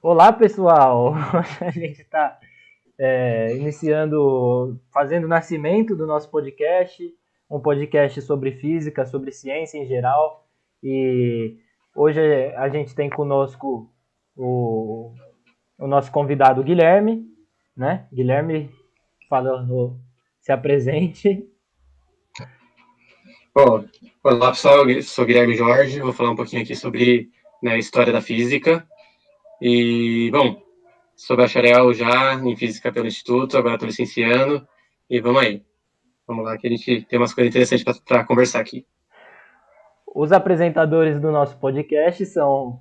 Olá, pessoal! Hoje a gente está fazendo o nascimento do nosso podcast, um podcast sobre física, sobre ciência em geral. E hoje a gente tem conosco o, o nosso convidado Guilherme, né? Guilherme, fala, se apresente. Bom, olá pessoal, eu sou Guilherme Jorge, vou falar um pouquinho aqui sobre, né, a história da física. E, bom, sou bacharel já em física pelo Instituto, agora estou licenciando. E vamos aí, vamos lá que a gente tem umas coisas interessantes para conversar aqui. Os apresentadores do nosso podcast são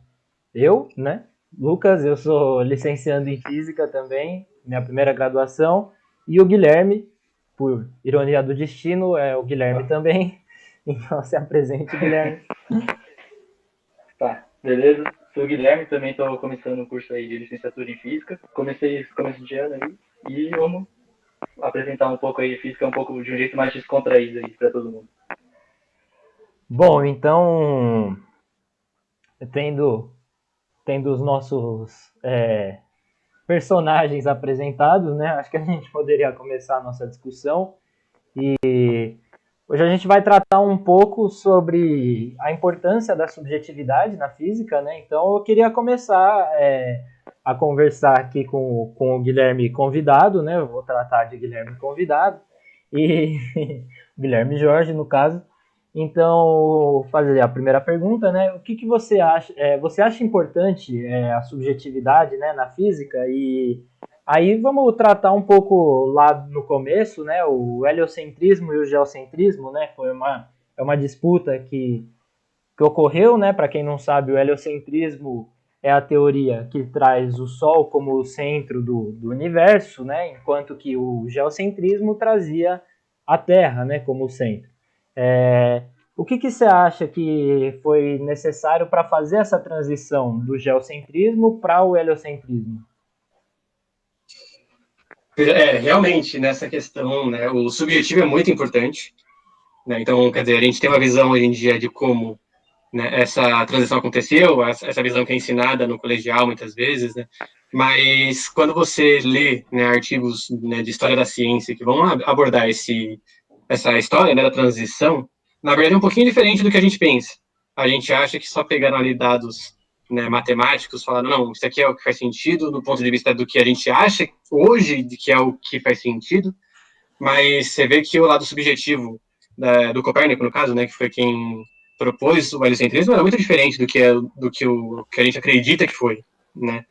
eu, né? Lucas, eu sou licenciando em Física também, minha primeira graduação, e o Guilherme, por ironia do destino, é o Guilherme também. Então se apresente, Guilherme. Tá, beleza. Sou o Guilherme, também estou começando o curso aí de licenciatura em Física. Comecei esse começo de ano aí e vamos apresentar um pouco aí Física um pouco de um jeito mais descontraído aí para todo mundo. Bom, então, tendo, tendo os nossos personagens apresentados, né? Acho que a gente poderia começar a nossa discussão. Hoje a gente vai tratar um pouco sobre a importância da subjetividade na física, né? Então eu queria começar a conversar aqui com o Guilherme convidado, né? Eu vou tratar de Guilherme convidado e Guilherme Jorge, no caso. Então, fazer a primeira pergunta, né? O que você acha? Você acha importante a subjetividade, né, na física? E aí vamos tratar um pouco lá no começo, né? O heliocentrismo e o geocentrismo, né? É uma disputa que ocorreu, né? Para quem não sabe, o heliocentrismo é a teoria que traz o Sol como o centro do universo, né? Enquanto que o geocentrismo trazia a Terra, né? Como o centro. O que você acha que foi necessário para fazer essa transição do geocentrismo para o heliocentrismo? Realmente, nessa questão, né, o subjetivo é muito importante, né? Então, quer dizer, a gente tem uma visão hoje em dia de como, né, essa transição aconteceu, essa visão que é ensinada no colegial muitas vezes, né? Mas quando você lê, né, artigos, né, de história da ciência que vão abordar essa história, né, da transição, na verdade é um pouquinho diferente do que a gente pensa. A gente acha que só pegaram ali dados, né, matemáticos, falaram, não, isso aqui é o que faz sentido do ponto de vista do que a gente acha hoje de que é o que faz sentido, mas você vê que o lado subjetivo do Copérnico, no caso, né, que foi quem propôs o heliocentrismo, era muito diferente do que a gente acredita que foi, né?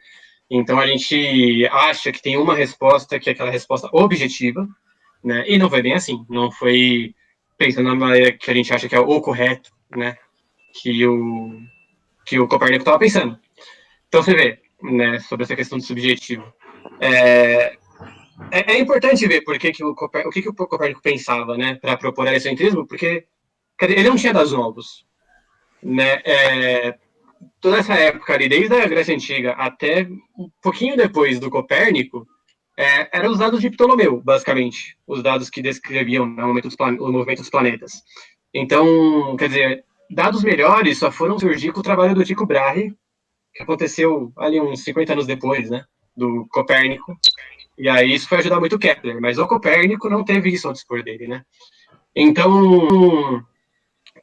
Então a gente acha que tem uma resposta que é aquela resposta objetiva, né? E não foi bem assim, não foi pensando na maneira que a gente acha que é o correto, né? Que o que o Copérnico estava pensando. Então você vê, né, sobre essa questão do subjetivo. É, é importante ver o que o Copérnico pensava, né, para propor o heliocentrismo, porque ele não tinha dados novos, né? Toda essa época ali, desde a Grécia Antiga até um pouquinho depois do Copérnico, eram os dados de Ptolomeu, basicamente, os dados que descreviam, né, o movimento dos planetas. Então, quer dizer, dados melhores só foram surgir com o trabalho do Tycho Brahe, que aconteceu ali uns 50 anos depois, né, do Copérnico. E aí isso foi ajudar muito o Kepler, mas o Copérnico não teve isso ao dispor dele, né? Então,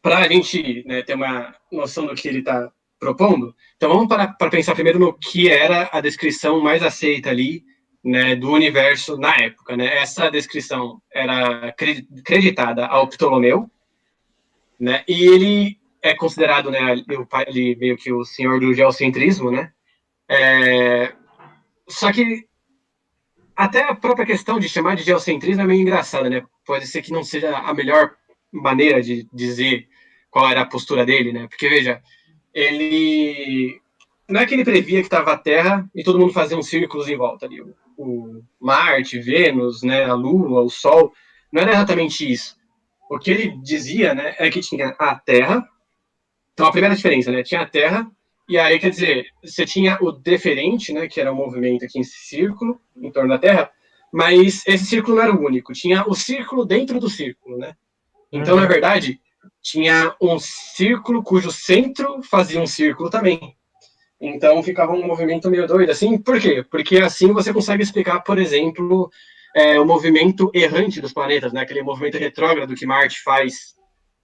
para a gente, né, ter uma noção do que ele está propondo, então vamos para pensar primeiro no que era a descrição mais aceita ali, né, do universo na época, né? Essa descrição era creditada ao Ptolomeu, né? E ele é considerado, né, ele meio que o senhor do geocentrismo, né? Só que até a própria questão de chamar de geocentrismo é meio engraçada, né? Pode ser que não seja a melhor maneira de dizer qual era a postura dele, né? Porque, veja, ele. Não é que ele previa que estava a Terra e todo mundo fazia uns círculos em volta ali. O Marte, Vênus, né, a Lua, o Sol. Não era exatamente isso. O que ele dizia, né, é que tinha a Terra. Então, a primeira diferença, né? Tinha a Terra, e aí, quer dizer, você tinha o deferente, né, que era o movimento aqui em círculo, em torno da Terra, mas esse círculo não era o único. Tinha o círculo dentro do círculo, né? Então, na Uhum. verdade, tinha um círculo cujo centro fazia um círculo também. Então ficava um movimento meio doido, assim. Por quê? Porque assim você consegue explicar, por exemplo, o movimento errante dos planetas, né? Aquele movimento retrógrado que Marte faz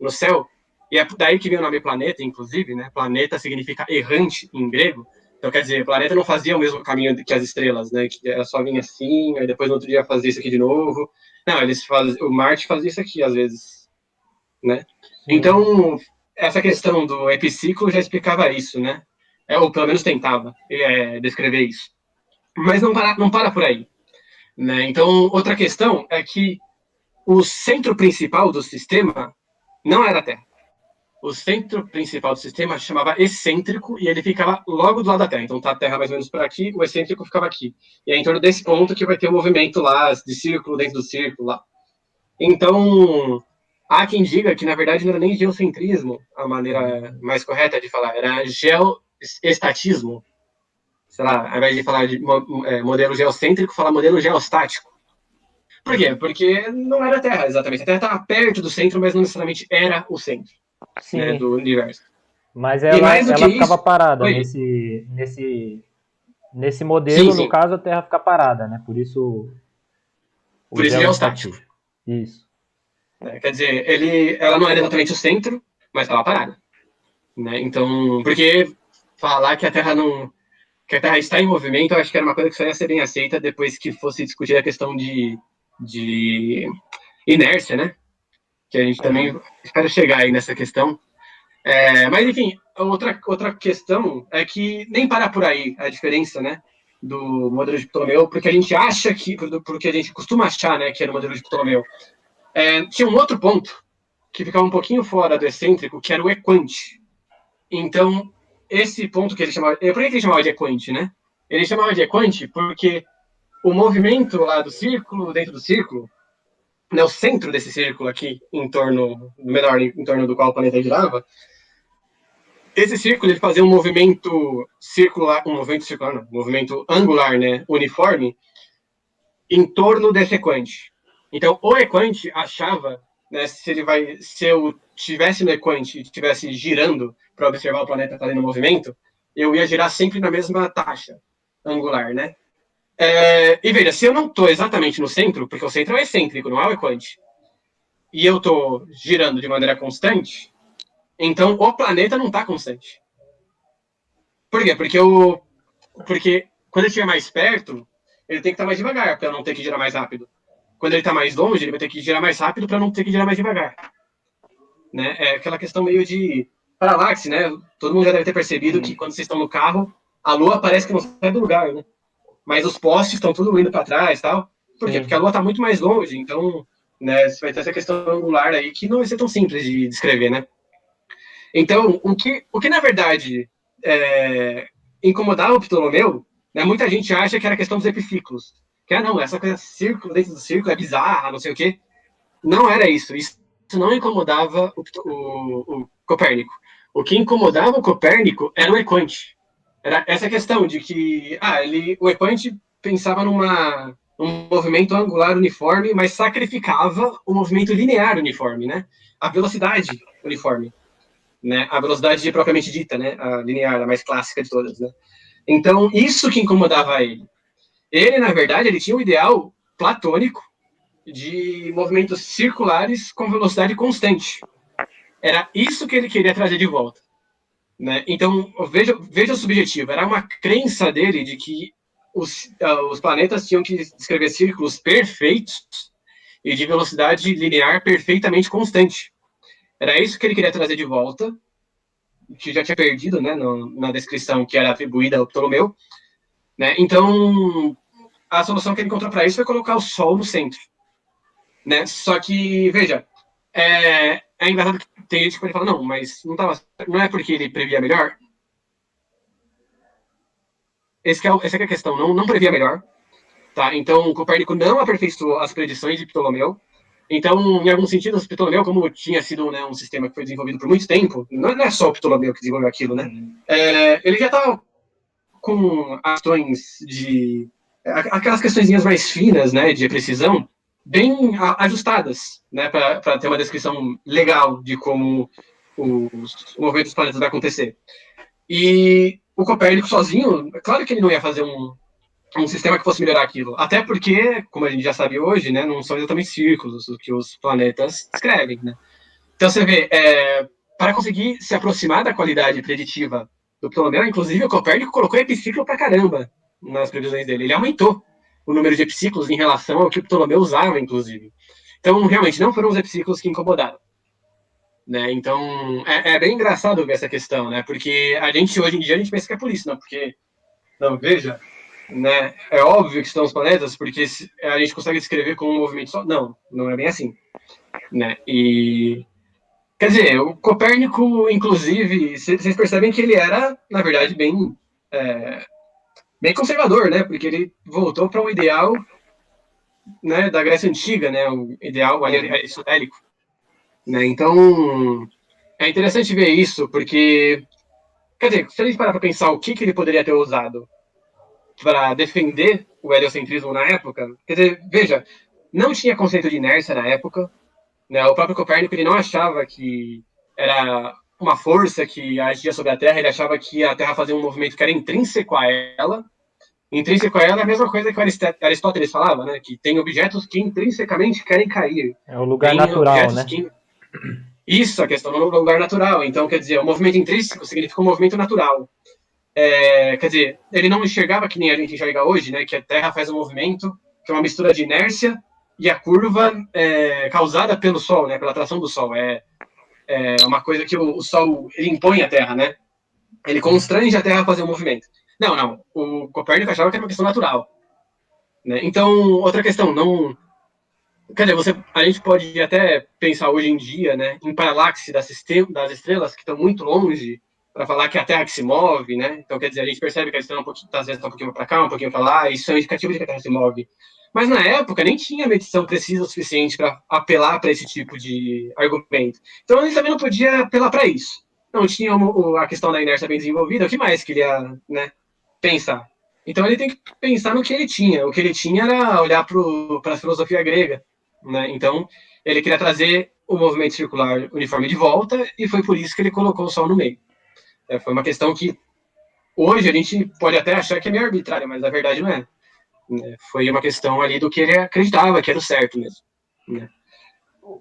no céu. E é daí que vem o nome planeta, inclusive, né? Planeta significa errante em grego. Então, quer dizer, o planeta não fazia o mesmo caminho que as estrelas, né? Que ela só vinha assim, aí depois no outro dia fazia isso aqui de novo. Não, o Marte fazia isso aqui às vezes, né? Sim. Então, essa questão do epiciclo já explicava isso, né? Ou pelo menos tentava descrever isso. Mas não para por aí, né? Então, outra questão é que o centro principal do sistema não era a Terra. O centro principal do sistema chamava excêntrico e ele ficava logo do lado da Terra. Então tá a Terra mais ou menos por aqui, o excêntrico ficava aqui. E é em torno desse ponto que vai ter o movimento lá de círculo dentro do círculo lá. Então, há quem diga que na verdade não era nem geocentrismo a maneira mais correta de falar, era geoestatismo. Sei lá, ao invés de falar de modelo geocêntrico, falar modelo geostático. Por quê? Porque não era a Terra, exatamente. A Terra estava perto do centro, mas não necessariamente era o centro, né, Sim. do universo. Mas E mais do que ela ficava isso... parada Oi. nesse Sim, modelo, no sim. caso, a Terra fica parada, né? Por isso o Por isso geostático. geoestatismo. Isso. Quer dizer, ela não era exatamente o centro, mas estava parada. Né? Então, porque falar que a Terra não... que a Terra está em movimento, eu acho que era uma coisa que só ia ser bem aceita depois que fosse discutir a questão de inércia, né? Que a gente também espera chegar aí nessa questão. Mas, enfim, outra questão é que nem para por aí a diferença, né, do modelo de Ptolomeu, porque a gente acha que, porque a gente costuma achar, né, que era o modelo de Ptolomeu. Tinha um outro ponto que ficava um pouquinho fora do excêntrico, que era o equante. Então, esse ponto que ele chamava... Por que ele chamava de equante, né? Ele chamava de equante porque o movimento lá do círculo, dentro do círculo, né, o centro desse círculo aqui, menor em torno do qual o planeta girava, esse círculo ele fazia um movimento circular, não, um movimento angular, né, uniforme, em torno desse equante. Então, o equante achava, né, se eu tivesse no equante e estivesse girando para observar o planeta fazendo tá movimento, eu ia girar sempre na mesma taxa angular, né? E veja, se eu não estou exatamente no centro, porque o centro é excêntrico, não é o equante, e eu estou girando de maneira constante, então o planeta não está constante. Por quê? Porque quando ele estiver mais perto, ele tem que estar mais devagar para não ter que girar mais rápido. Quando ele está mais longe, ele vai ter que girar mais rápido para não ter que girar mais devagar. Né? É aquela questão meio de paralaxe, né? Todo mundo já deve ter percebido que quando vocês estão no carro, a lua parece que não sai do lugar, né? Mas os postes estão tudo indo para trás e tal. Por quê? Porque a lua está muito mais longe, então, né, você vai ter essa questão angular aí que não vai ser tão simples de descrever, né? Então, o que na verdade incomodava o Ptolomeu, né, muita gente acha que era questão dos epiciclos. Que, não, essa coisa círculo dentro do círculo é bizarra, não sei o quê. Não era isso. Isso não incomodava o Copérnico. O que incomodava o Copérnico era o equante. Era essa questão de que o equante pensava num movimento angular uniforme, mas sacrificava o movimento linear uniforme, né? A velocidade uniforme. Né, a velocidade propriamente dita, né, a linear, a mais clássica de todas, né. Então, isso que incomodava ele. Ele, na verdade, ele tinha um ideal platônico de movimentos circulares com velocidade constante. Era isso que ele queria trazer de volta. Né? Então, veja o subjetivo. Era uma crença dele de que os planetas tinham que descrever círculos perfeitos e de velocidade linear perfeitamente constante. Era isso que ele queria trazer de volta, que já tinha perdido, né, na descrição que era atribuída ao Ptolomeu, né? Então, a solução que ele encontrou para isso foi colocar o Sol no centro, né? Só que, veja, engraçado que tem gente que pode falar, não, mas não é porque ele previa melhor. Essa é a questão, não previa melhor, tá? Então, Copérnico não aperfeiçoou as predições de Ptolomeu. Então, em alguns sentidos, Ptolomeu, como tinha sido, né, um sistema que foi desenvolvido por muito tempo, não é só o Ptolomeu que desenvolveu aquilo, né? Ele já estava com ações aquelas questõezinhas mais finas, né, de precisão, bem ajustadas, né, para ter uma descrição legal de como o movimento dos planetas vai acontecer. E o Copérnico sozinho, claro que ele não ia fazer um sistema que fosse melhorar aquilo. Até porque, como a gente já sabe hoje, né, não são exatamente círculos o que os planetas descrevem, né? Então você vê, para conseguir se aproximar da qualidade preditiva do Ptolomeu, inclusive o Copérnico colocou epiciclo pra caramba nas previsões dele. Ele aumentou o número de epiciclos em relação ao que o Ptolomeu usava, inclusive. Então, realmente, não foram os epiciclos que incomodaram. Né? Então, é bem engraçado ver essa questão, né? Porque a gente, hoje em dia, a gente pensa que é por isso, não? Porque, não, veja, né? É óbvio que estão os planetas, porque a gente consegue descrever como um movimento só. Não, não é bem assim, né? E quer dizer, o Copérnico, inclusive, vocês percebem que ele era, na verdade, bem conservador, né? Porque ele voltou para um ideal, né, da Grécia Antiga, né? O ideal aristotélico, né? Então, é interessante ver isso, porque, quer dizer, se a gente parar para pensar o que ele poderia ter usado para defender o heliocentrismo na época, quer dizer, veja, não tinha conceito de inércia na época, né? O próprio Copérnico ele não achava que era uma força que agia sobre a Terra, ele achava que a Terra fazia um movimento que era intrínseco a ela. Intrínseco a ela é a mesma coisa que o Aristóteles falava, né? Que tem objetos que intrinsecamente querem cair. É o lugar Tem natural, objetos né? que... Isso, a questão do lugar natural. Então, quer dizer, o movimento intrínseco significa um movimento natural. Quer dizer, ele não enxergava que nem a gente enxerga hoje, né? Que a Terra faz um movimento que é uma mistura de inércia e a curva causada pelo Sol, né? Pela atração do Sol. É uma coisa que o Sol ele impõe à Terra, né? Ele constrange a Terra a fazer um movimento. Não. O Copérnico achava que era uma questão natural. Né? Então, outra questão, não... Quer dizer, a gente pode até pensar hoje em dia, né, em paralaxe das estrelas que estão muito longe, para falar que é a Terra que se move, né? Então, quer dizer, a gente percebe que a estrela às vezes está um pouquinho para cá, um pouquinho para lá, e isso é um indicativo de que a Terra se move. Mas na época nem tinha medição precisa o suficiente para apelar para esse tipo de argumento. Então ele também não podia apelar para isso. Não tinha a questão da inércia bem desenvolvida, o que mais que ele ia, né, pensar? Então ele tem que pensar no que ele tinha. O que ele tinha era olhar para a filosofia grega, né? Então ele queria trazer o movimento circular uniforme de volta e foi por isso que ele colocou o Sol no meio. Foi uma questão que hoje a gente pode até achar que é meio arbitrária, mas na verdade não é. Foi uma questão ali do que ele acreditava que era o certo mesmo. Né?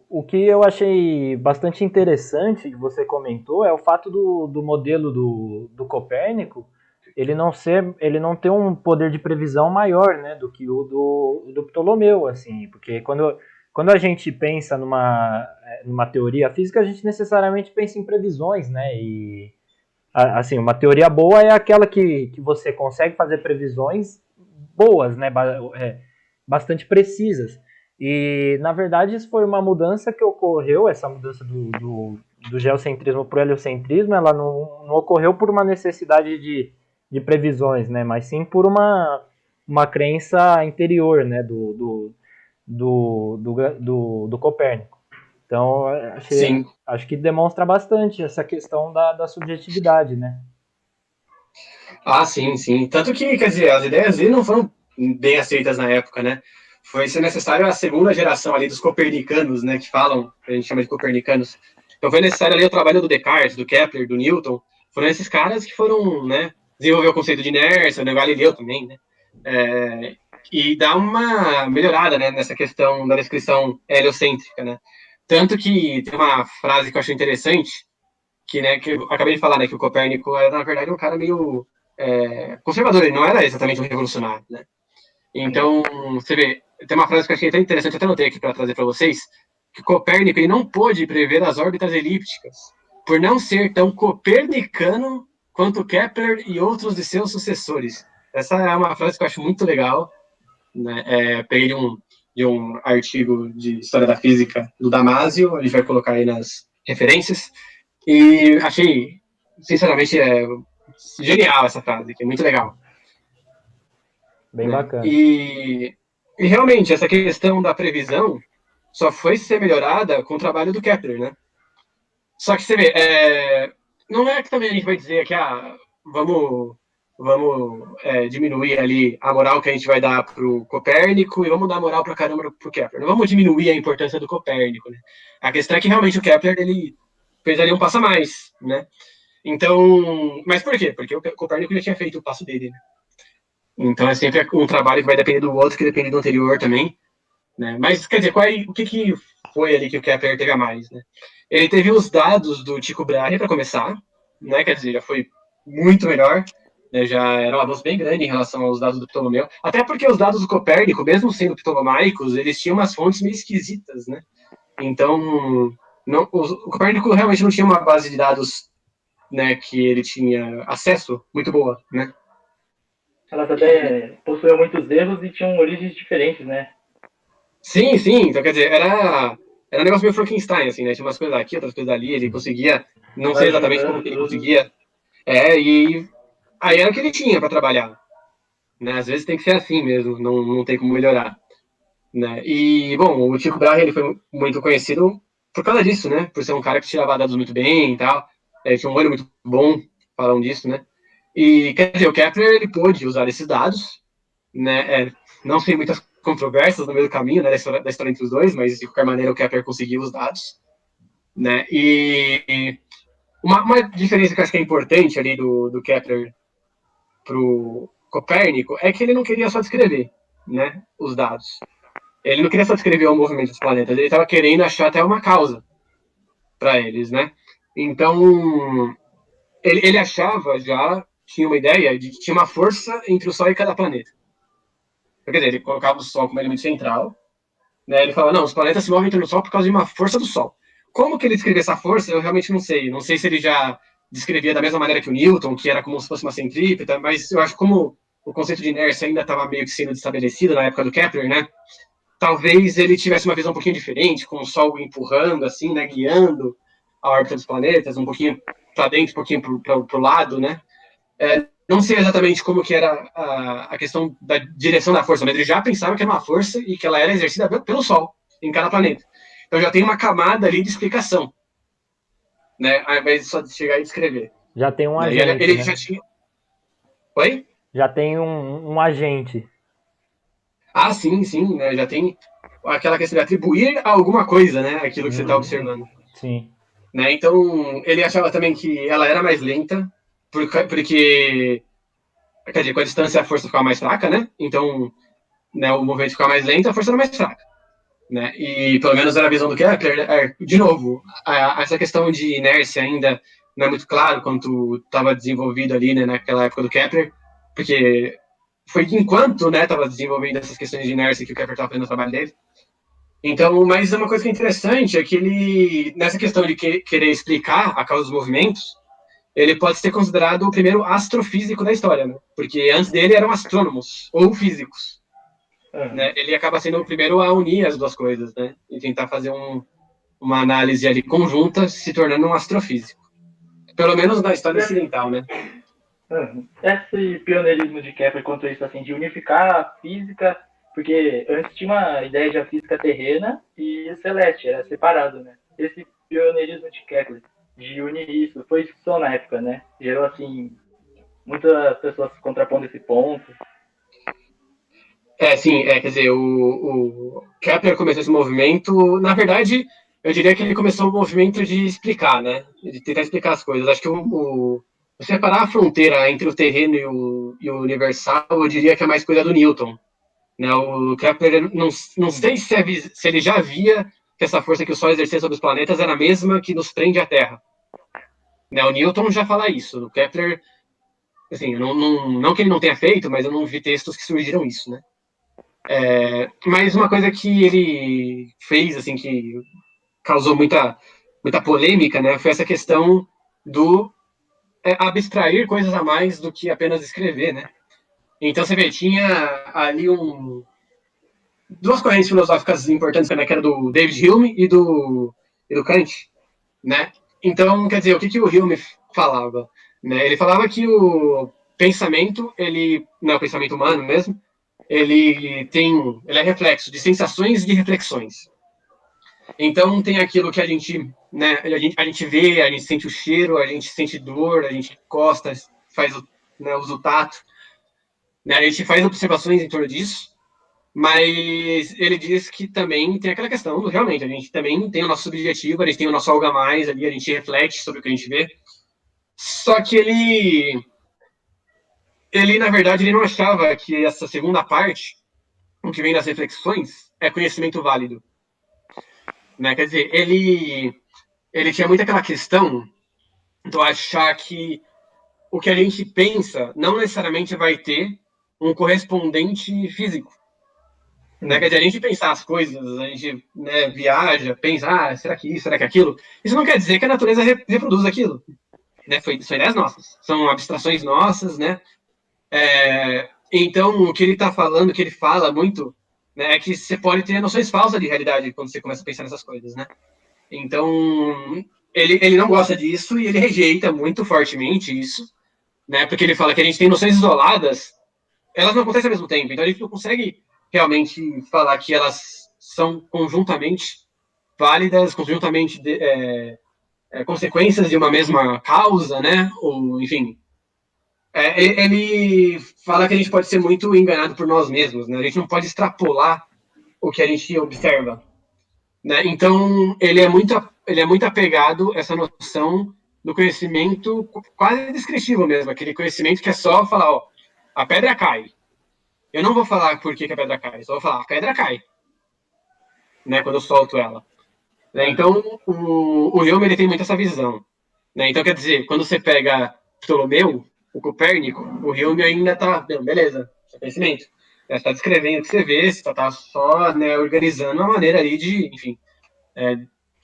O que eu achei bastante interessante que você comentou é o fato do modelo do Copérnico ele não ter um poder de previsão maior, né, do que o do Ptolomeu, assim, porque quando a gente pensa numa teoria física, a gente necessariamente pensa em previsões, né, e assim, uma teoria boa é aquela que você consegue fazer previsões boas, né, bastante precisas. E, na verdade, isso foi uma mudança que ocorreu, essa mudança do geocentrismo para o heliocentrismo, ela não ocorreu por uma necessidade de previsões, né, mas sim por uma crença interior, né, do Copérnico. Então, acho que demonstra bastante essa questão da subjetividade, né? Ah, sim, sim. Tanto que, quer dizer, as ideias dele não foram bem aceitas na época, né? Foi ser necessário a segunda geração ali dos copernicanos, né, que falam, a gente chama de copernicanos. Então foi necessário ali o trabalho do Descartes, do Kepler, do Newton. Foram esses caras que foram, né, desenvolver o conceito de inércia, o Galileu também, né? E dar uma melhorada, né, nessa questão da descrição heliocêntrica, né? Tanto que tem uma frase que eu acho interessante, que eu acabei de falar, né, que o Copérnico era, na verdade, um cara meio conservador, ele não era exatamente um revolucionário, né? Então, você vê, tem uma frase que eu achei até interessante, até anotei aqui para trazer para vocês, que Copérnico ele não pôde prever as órbitas elípticas, por não ser tão copernicano quanto Kepler e outros de seus sucessores. Essa é uma frase que eu acho muito legal, né? Peguei de um artigo de História da Física do Damasio, a gente vai colocar aí nas referências, e achei, sinceramente, genial essa frase, que é muito legal. Bem bacana. E realmente, essa questão da previsão só foi ser melhorada com o trabalho do Kepler, né? Só que você vê, não é que também a gente vai dizer que vamos diminuir ali a moral que a gente vai dar pro Copérnico e vamos dar moral pra caramba pro Kepler. Não vamos diminuir a importância do Copérnico, né? A questão é que realmente o Kepler ele fez ali um passo a mais, né? Então, mas por quê? Porque o Copérnico já tinha feito o passo dele, né? Então é sempre um trabalho que vai depender do outro, que depende do anterior também, né? Mas, quer dizer, o que foi ali que o Kepler teve a mais, né? Ele teve os dados do Tycho Brahe para começar, né? Quer dizer, já foi muito melhor, né? Já era um avanço bem grande em relação aos dados do Ptolomeu, até porque os dados do Copérnico, mesmo sendo ptolomaicos, eles tinham umas fontes meio esquisitas, né? Então, não, o Copérnico realmente não tinha uma base de dados, né, que ele tinha acesso muito boa, né? Elas até possuíam muitos erros e tinham origens diferentes, né? Sim, sim. Então, quer dizer, era um negócio meio Frankenstein, assim, né? Tinha umas coisas aqui, outras coisas ali. Ele conseguia, não sei Vai exatamente como juntando que ele tudo. conseguia. E aí era o que ele tinha para trabalhar, né? Às vezes tem que ser assim mesmo, não tem como melhorar, né? E, bom, o Tycho Brahe, ele foi muito conhecido por causa disso, né? Por ser um cara que tirava dados muito bem e tal. Ele tinha um olho muito bom, falam disso, né? E, quer dizer, o Kepler, ele pôde usar esses dados, né? Não sei muitas controvérsias no meio do caminho, né, da história entre os dois, mas de qualquer maneira o Kepler conseguiu os dados, né? E uma diferença que eu acho que é importante ali do Kepler pro Copérnico é que ele não queria só descrever, né, os dados. Ele não queria só descrever o movimento dos planetas, ele estava querendo achar até uma causa para eles, né? Então ele achava já tinha uma ideia de que tinha uma força entre o Sol e cada planeta. Quer dizer, ele colocava o Sol como elemento central, né? Ele fala, não, os planetas se movem em torno do Sol por causa de uma força do Sol. Como que ele descrevia essa força, eu realmente não sei. Não sei se ele já descrevia da mesma maneira que o Newton, que era como se fosse uma centrípeta, mas eu acho que como o conceito de inércia ainda estava meio que sendo estabelecido na época do Kepler, né? Talvez ele tivesse uma visão um pouquinho diferente, com o Sol empurrando, assim, né? Guiando a órbita dos planetas, um pouquinho para dentro, um pouquinho para o lado, né? Não sei exatamente como que era a questão da direção da força, mas ele já pensava que era uma força e que ela era exercida pelo Sol em cada planeta. Então já tem uma camada ali de explicação, né? Ao invés de só chegar e descrever. Já tem um Né? E agente, ele né? já tinha. Oi? Já tem um agente. Ah, sim, sim, né? Já tem aquela questão de atribuir a alguma coisa, né? Aquilo que você está Uhum. observando. Sim. Né? Então, ele achava também que ela era mais lenta, porque, quer dizer, com a distância a força ficava mais fraca, né? Então, né, o movimento ficava mais lento, a força era mais fraca. Né? E pelo menos era a visão do Kepler. De novo, essa questão de inércia ainda não é muito claro quanto estava desenvolvido ali, né, naquela época do Kepler, porque foi enquanto estava desenvolvendo essas questões de inércia que o Kepler estava fazendo o trabalho dele. Então, mas uma coisa que é interessante é que ele, nessa questão de querer explicar a causa dos movimentos, ele pode ser considerado o primeiro astrofísico da história, né? Porque antes dele eram astrônomos ou físicos. Uhum. Né? Ele acaba sendo o primeiro a unir as duas coisas, né? E tentar fazer uma análise ali conjunta, se tornando um astrofísico. Pelo menos na história ocidental, né? Uhum. Esse pioneirismo de Kepler quanto a isso, assim, de unificar a física, porque antes tinha uma ideia de a física terrena e celeste, era separado, né? Esse pioneirismo de Kepler, de unir isso, foi só na época, né? Gerou, assim, muitas pessoas contrapondo esse ponto. Sim, quer dizer, o Kepler começou esse movimento, na verdade, eu diria que ele começou o movimento de explicar, né? De tentar explicar as coisas. Acho que separar a fronteira entre o terreno e o universal, eu diria que é mais coisa do Newton. Né? O Kepler, não sei se ele já via que essa força que o Sol exercia sobre os planetas era a mesma que nos prende à Terra. Né? O Newton já fala isso. O Kepler, assim, não que ele não tenha feito, mas eu não vi textos que surgiram isso, né? Mas uma coisa que ele fez, assim, que causou muita polêmica, né, foi essa questão do abstrair coisas a mais do que apenas escrever, né? Então você vê, tinha ali duas correntes filosóficas importantes, né, que era do David Hume e do Kant, né? Então, quer dizer, o que o Hume falava? Né? Ele falava que o pensamento, ele não é o pensamento humano mesmo, ele é reflexo de sensações e de reflexões. Então tem aquilo que a gente, né, a gente vê, a gente sente o cheiro, a gente sente dor, a gente encosta, faz usa o tato, né, a gente faz observações em torno disso, mas ele diz que também tem aquela questão do realmente, a gente também tem o nosso subjetivo, a gente tem o nosso algo a mais ali, a gente reflete sobre o que a gente vê. Só que ele, na verdade, ele não achava que essa segunda parte, o que vem das reflexões, é conhecimento válido. Né? Quer dizer, ele tinha muito aquela questão de achar que o que a gente pensa não necessariamente vai ter um correspondente físico. Né? Quer dizer, a gente pensar as coisas, a gente, né, viaja, pensa, será que isso, será que aquilo? Isso não quer dizer que a natureza reproduz aquilo. Né? São ideias nossas, são abstrações nossas, né? Então, o que ele está falando, o que ele fala muito, né, é que você pode ter noções falsas de realidade quando você começa a pensar nessas coisas, né? Então, ele não gosta disso e ele rejeita muito fortemente isso, né? Porque ele fala que a gente tem noções isoladas, elas não acontecem ao mesmo tempo, então a gente não consegue realmente falar que elas são conjuntamente válidas, conjuntamente consequências de uma mesma causa, né? Ou, enfim, ele fala que a gente pode ser muito enganado por nós mesmos, né? A gente não pode extrapolar o que a gente observa, né? Então, ele é muito apegado a essa noção do conhecimento quase descritivo mesmo, aquele conhecimento que é só falar, ó, a pedra cai. Eu não vou falar por que a pedra cai, só vou falar, a pedra cai, né? Quando eu solto ela. Né? Então, o Hume, ele tem muito essa visão. Né? Então, quer dizer, quando você pega Ptolomeu, o Copérnico, o Hume ainda tá, beleza, isso é conhecimento. Você está descrevendo o que você vê, você está só, né, organizando uma maneira ali de, enfim,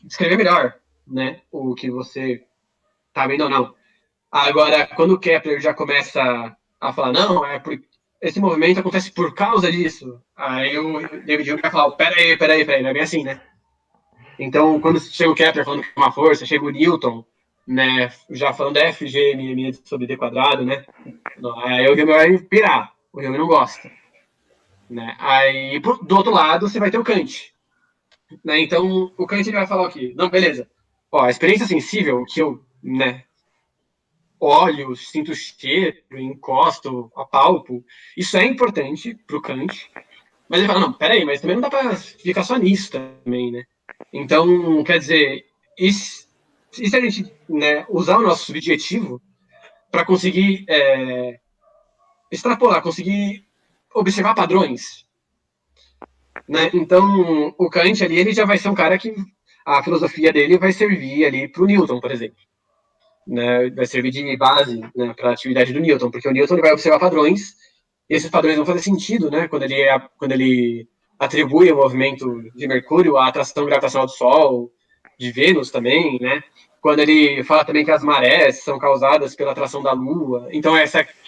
descrever melhor, né, o que você está vendo ou não. Agora, quando o Kepler já começa a falar, não, esse movimento acontece por causa disso, aí o David Hume vai falar, peraí, não é bem assim, né? Então, quando chega o Kepler falando que é uma força, chega o Newton, né, já falando F, G, M sobre D quadrado, né? Aí o Hume vai pirar, o Hume não gosta. Né? Aí, do outro lado, você vai ter o Kant. Né? Então, o Kant ele vai falar o quê? Não, beleza. Ó, a experiência sensível, que eu, né, olho, sinto cheiro, encosto, apalpo, isso é importante pro Kant. Mas ele fala, não, peraí, mas também não dá pra ficar só nisso também, né? Então, quer dizer, e se a gente, né, usar o nosso subjetivo para conseguir extrapolar, conseguir observar padrões, né? Então, o Kant ali, ele já vai ser um cara que a filosofia dele vai servir ali para o Newton, por exemplo. Né? Vai servir de base, né, para a atividade do Newton, porque o Newton ele vai observar padrões, e esses padrões vão fazer sentido, né? Quando ele atribui o movimento de Mercúrio à atração gravitacional do Sol, de Vênus também, né? Quando ele fala também que as marés são causadas pela atração da Lua. Então,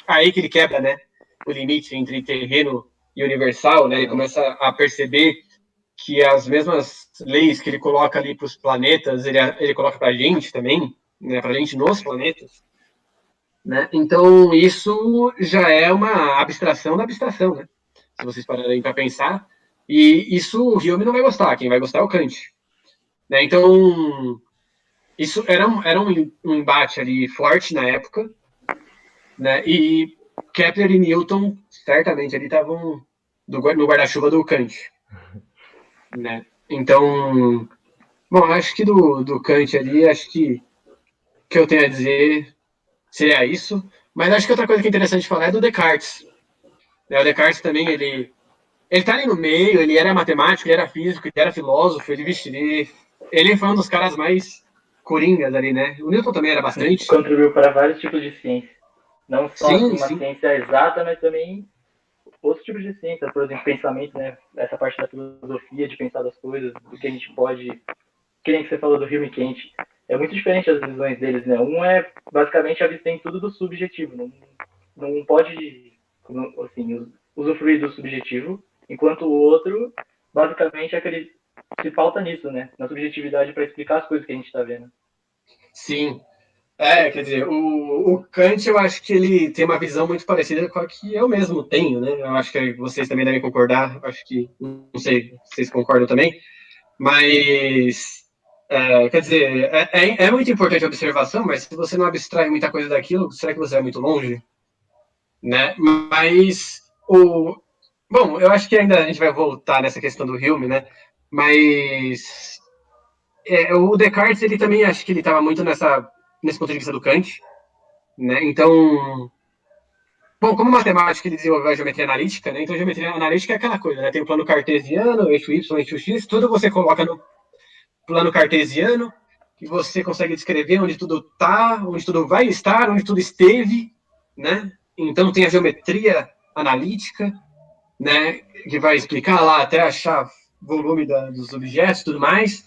aí que ele quebra, né? O limite entre terreno e universal, né? Ele começa a perceber que as mesmas leis que ele coloca ali para os planetas, ele coloca para a gente também, né? Para a gente nos planetas. Né? Então, isso já é uma abstração da abstração, né? Se vocês pararem para pensar. E isso o Hume não vai gostar, quem vai gostar é o Kant. Né? Então, isso era um embate ali forte na época, né? E Kepler e Newton certamente ali estavam no guarda-chuva do Kant, né? Então, bom, acho que do Kant ali, acho que o que eu tenho a dizer seria isso. Mas acho que outra coisa que é interessante falar é do Descartes. Né? O Descartes também, ele tá ali no meio, ele era matemático, ele era físico, ele era filósofo, ele foi um dos caras mais coringas ali, né? O Newton também era bastante. Contribuiu para vários tipos de ciência. Não só Sim, assim, uma sim. ciência exata, mas também outros tipos de ciência, por exemplo, pensamento, né? Essa parte da filosofia, de pensar das coisas, do que a gente pode. Que nem que você falou do Hume e Kant. É muito diferente as visões deles, né? Um é basicamente a visão tudo do subjetivo. Não pode, assim, usufruir do subjetivo, enquanto o outro, basicamente, é aquele se pauta nisso, né? Na subjetividade para explicar as coisas que a gente está vendo. Sim. Quer dizer, o Kant, eu acho que ele tem uma visão muito parecida com a que eu mesmo tenho, né? Eu acho que vocês também devem concordar, acho que, não sei se vocês concordam também, mas, quer dizer, é muito importante a observação, mas se você não abstrai muita coisa daquilo, será que você vai muito longe? Né? Mas, bom, eu acho que ainda a gente vai voltar nessa questão do Hume, né? Mas o Descartes, ele também acho que ele estava muito nesse ponto de vista do Kant, né? Então, bom, como matemática ele desenvolveu a geometria analítica, né? Então a geometria analítica é aquela coisa, né? Tem o plano cartesiano, eixo Y, eixo X, tudo você coloca no plano cartesiano, que você consegue descrever onde tudo está, onde tudo vai estar, onde tudo esteve, né? Então tem a geometria analítica, né? Que vai explicar lá até achar volume dos objetos e tudo mais.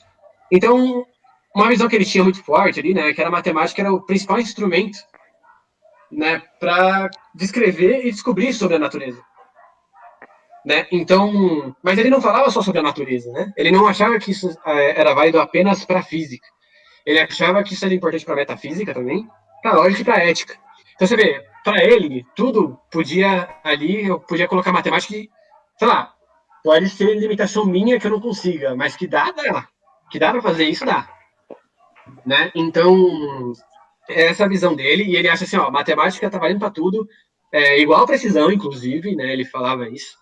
Então, uma visão que ele tinha muito forte ali, né? Que era a matemática era o principal instrumento, né? Para descrever e descobrir sobre a natureza. Né? Então, mas ele não falava só sobre a natureza, né? Ele não achava que isso era válido apenas para a física. Ele achava que isso era importante para a metafísica também, para a lógica e para a ética. Então você vê, para ele, tudo podia ali, eu podia colocar matemática e, sei lá, pode ser limitação minha que eu não consiga, mas que dá. Que dá para fazer isso, dá. Né? Então, essa é a visão dele, e ele acha assim, ó, matemática tá valendo para tudo, igual precisão, inclusive, né? Ele falava isso.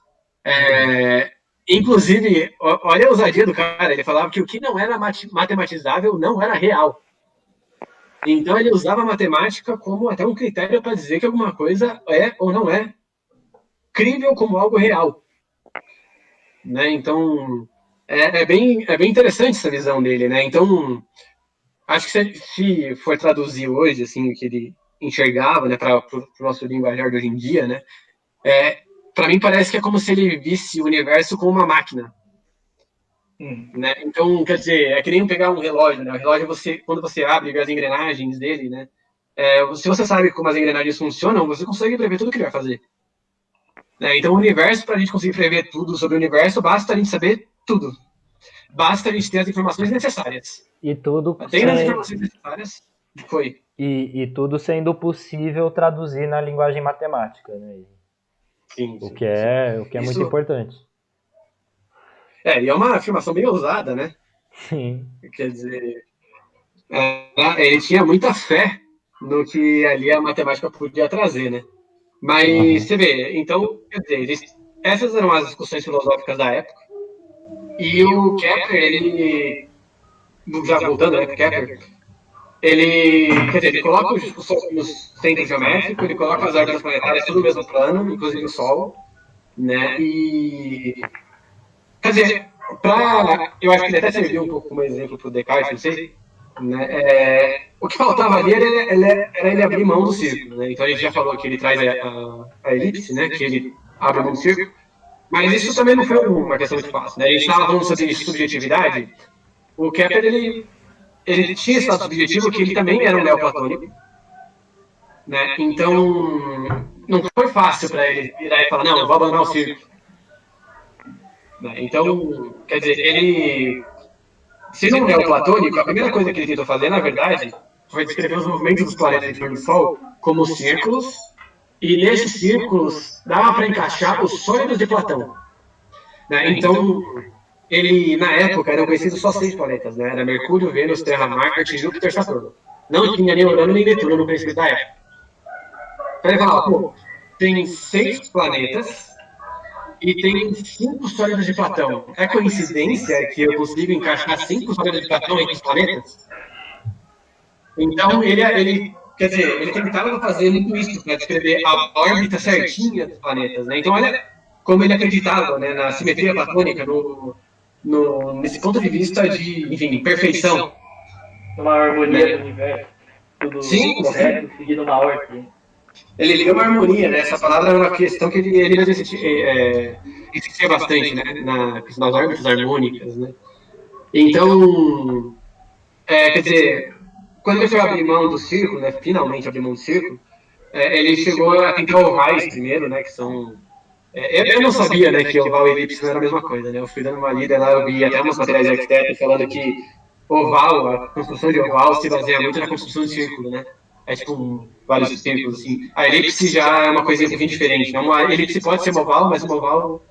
Inclusive, olha a ousadia do cara, ele falava que o que não era matematizável não era real. Então ele usava a matemática como até um critério para dizer que alguma coisa é ou não é crível como algo real. Né? Então, é bem interessante essa visão dele, né? Então, acho que se for traduzir hoje, assim, o que ele enxergava, né, para o nosso linguajar de hoje em dia, né, para mim parece que é como se ele visse o universo como uma máquina. Né? Então, quer dizer, é que nem pegar um relógio, né? O relógio, quando você abre e vê as engrenagens dele, né? Se você sabe como as engrenagens funcionam, você consegue prever tudo que ele vai fazer. Né? Então, o universo, para a gente conseguir prever tudo sobre o universo, basta a gente saber tudo. Basta a gente ter as informações necessárias. E tudo Tem as informações necessárias, foi. E tudo sendo possível traduzir na linguagem matemática, né? Sim, o que é muito importante. E é uma afirmação bem ousada, né? Sim. Quer dizer, ele tinha muita fé no que ali a matemática podia trazer, né? Mas você vê, então, quer dizer, essas eram as discussões filosóficas da época. E o Kepler, ele, já voltando, né, para Kepler, ele coloca o Sol no centro geométrico, ele coloca as órbitas planetárias tudo no mesmo plano, inclusive o Sol, né? E, quer dizer, eu acho que ele até serviu um pouco como exemplo para o Descartes, não sei, né? O que faltava ali era ele abrir mão do círculo, né? Então a gente já falou que ele traz a elipse, né? Que ele abre mão do círculo, mas isso também não foi uma questão muito fácil, né? A gente estava falando sobre subjetividade. O Kepler, ele tinha esse lado subjetivo que ele também era um neoplatônico, né? Então não foi fácil para ele virar e falar, não, eu vou abandonar o círculo. Então, quer dizer, ele, sendo um neoplatônico, a primeira coisa que ele tentou fazer, na verdade, foi descrever os movimentos dos planetas em torno do Sol como círculos, e nesses círculos dava para encaixar os sólidos de Platão. Né? Então, ele, na época, eram conhecidos só 6 planetas, né? Era Mercúrio, Vênus, Terra, Marte, Júpiter e Saturno. Não tinha nem Urano nem Netuno no conhecimento da época. Então ele falava, pô, tem 6 planetas e tem 5 sólidos de Platão. É coincidência que eu consigo encaixar 5 sólidos de Platão entre os planetas? Então, ele quer dizer, ele tentava fazer muito isso para descrever a órbita certinha dos planetas. Né? Então, olha como ele acreditava, né, na simetria platônica, nesse ponto de vista de, enfim, perfeição. Uma harmonia do universo, tudo correto, seguindo uma ordem. Ele deu uma harmonia, né? Essa palavra era uma questão que ele insistia bastante, né? Nas órbitas harmônicas, né? Então, quer dizer, quando ele foi abrir mão do círculo, né? Finalmente abrir mão do círculo, ele chegou a tentar ovais primeiro, né? Que são... eu não sabia, né, que oval e elipse não era a mesma coisa, né? Eu fui dando uma lida lá, eu vi até umas materiais de arquiteto falando que oval, a construção de oval se baseia muito na construção de círculo, né? É tipo vários círculos, assim. A elipse já é uma coisinha um pouquinho diferente, né? Uma elipse pode ser um oval, mas um oval...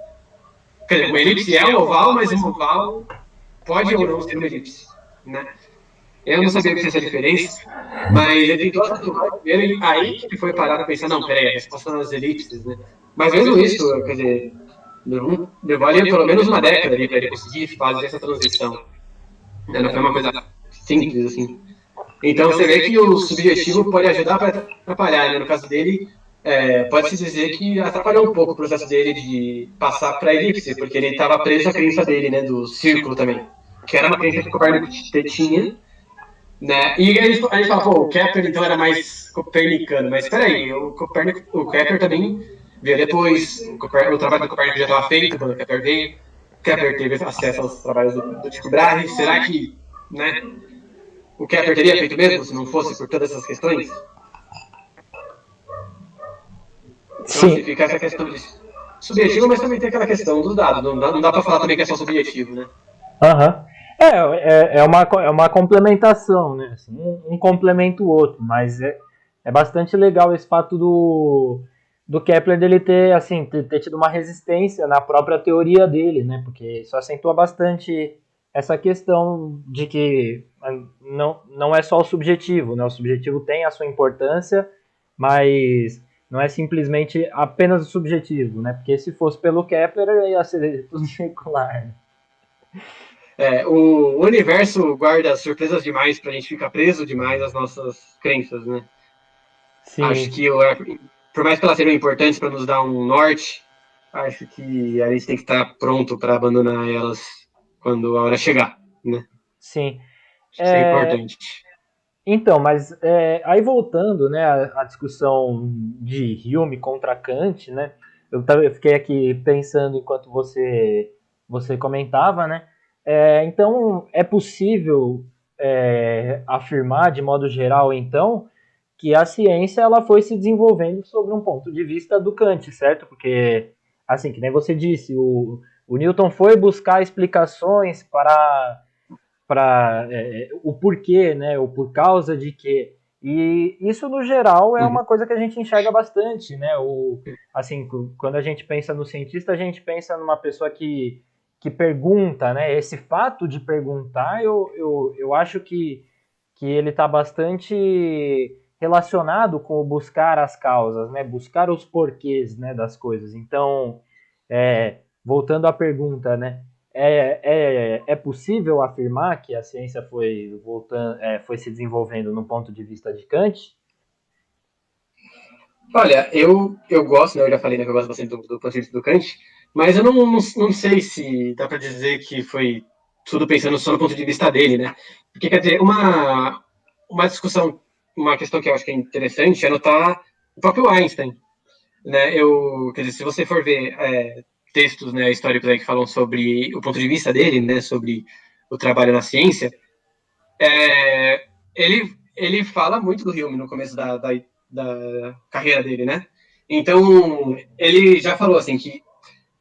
Quer dizer, uma elipse é um oval, mas um oval pode ou não ser uma elipse, né? Eu não sabia o que era essa diferença, mas ele tentou atuar primeiro, aí que foi parar para pensar, não, peraí, a resposta nas elipses, né? Mas mesmo isso, quer dizer, levou ali pelo menos uma década ali para ele conseguir fazer essa transição. Não foi uma coisa simples, assim. Então você vê que o subjetivo pode ajudar para atrapalhar, né? No caso dele, pode-se dizer que atrapalhou um pouco o processo dele de passar para a elipse, porque ele estava preso à crença dele, né? Do círculo também, que era uma crença que Copérnico tinha, né? E a gente fala, pô, o Kepler então era mais copernicano, mas espera aí, o Kepler também veio depois, o trabalho do Copérnico já estava feito quando o Kepler veio, Kepler teve acesso aos trabalhos do Tycho Brahe, será que, né, o Kepler teria feito mesmo se não fosse por todas essas questões? Então, assim, fica essa questão de subjetivo, mas também tem aquela questão dos dados, não dá para falar também que é só subjetivo, né? Aham. É uma complementação, né? Assim, um complementa o outro, mas é bastante legal esse fato do Kepler dele ter, assim, ter tido uma resistência na própria teoria dele, né? Porque isso acentua bastante essa questão de que não é só o subjetivo, né? O subjetivo tem a sua importância, mas não é simplesmente apenas o subjetivo, né? Porque se fosse pelo Kepler, ia ser tudo circular, né? O universo guarda surpresas demais pra gente ficar preso demais às nossas crenças, né? Acho Sim. que, por mais que elas sejam importantes para nos dar um norte, acho que a gente tem que estar pronto para abandonar elas quando a hora chegar, né? Sim. Acho que isso é importante. Então, mas aí voltando, né, à discussão de Hume contra Kant, né, eu fiquei aqui pensando enquanto você comentava, né, então é possível afirmar de modo geral, então, que a ciência ela foi se desenvolvendo sobre um ponto de vista do Kant, certo? Porque, assim, que nem você disse, o Newton foi buscar explicações para o porquê, né? O por causa de quê. E isso, no geral, é Uhum. uma coisa que a gente enxerga bastante, né? Assim, quando a gente pensa no cientista, a gente pensa numa pessoa que pergunta, né? Esse fato de perguntar, eu acho que ele está bastante relacionado com o buscar as causas, né? Buscar os porquês, né, das coisas. Então, voltando à pergunta, né? É possível afirmar que a ciência foi se desenvolvendo no ponto de vista de Kant? Olha, eu gosto, né? Eu já falei, né, que eu gosto bastante do ponto de vista do Kant, mas eu não sei se dá para dizer que foi tudo pensando só no ponto de vista dele, né? Porque, quer dizer, uma discussão, uma questão que eu acho que é interessante é notar o próprio Einstein, né? Quer dizer, se você for ver textos, né, históricos aí que falam sobre o ponto de vista dele, né, sobre o trabalho na ciência, ele fala muito do Hume no começo da carreira dele, né? Então, ele já falou assim que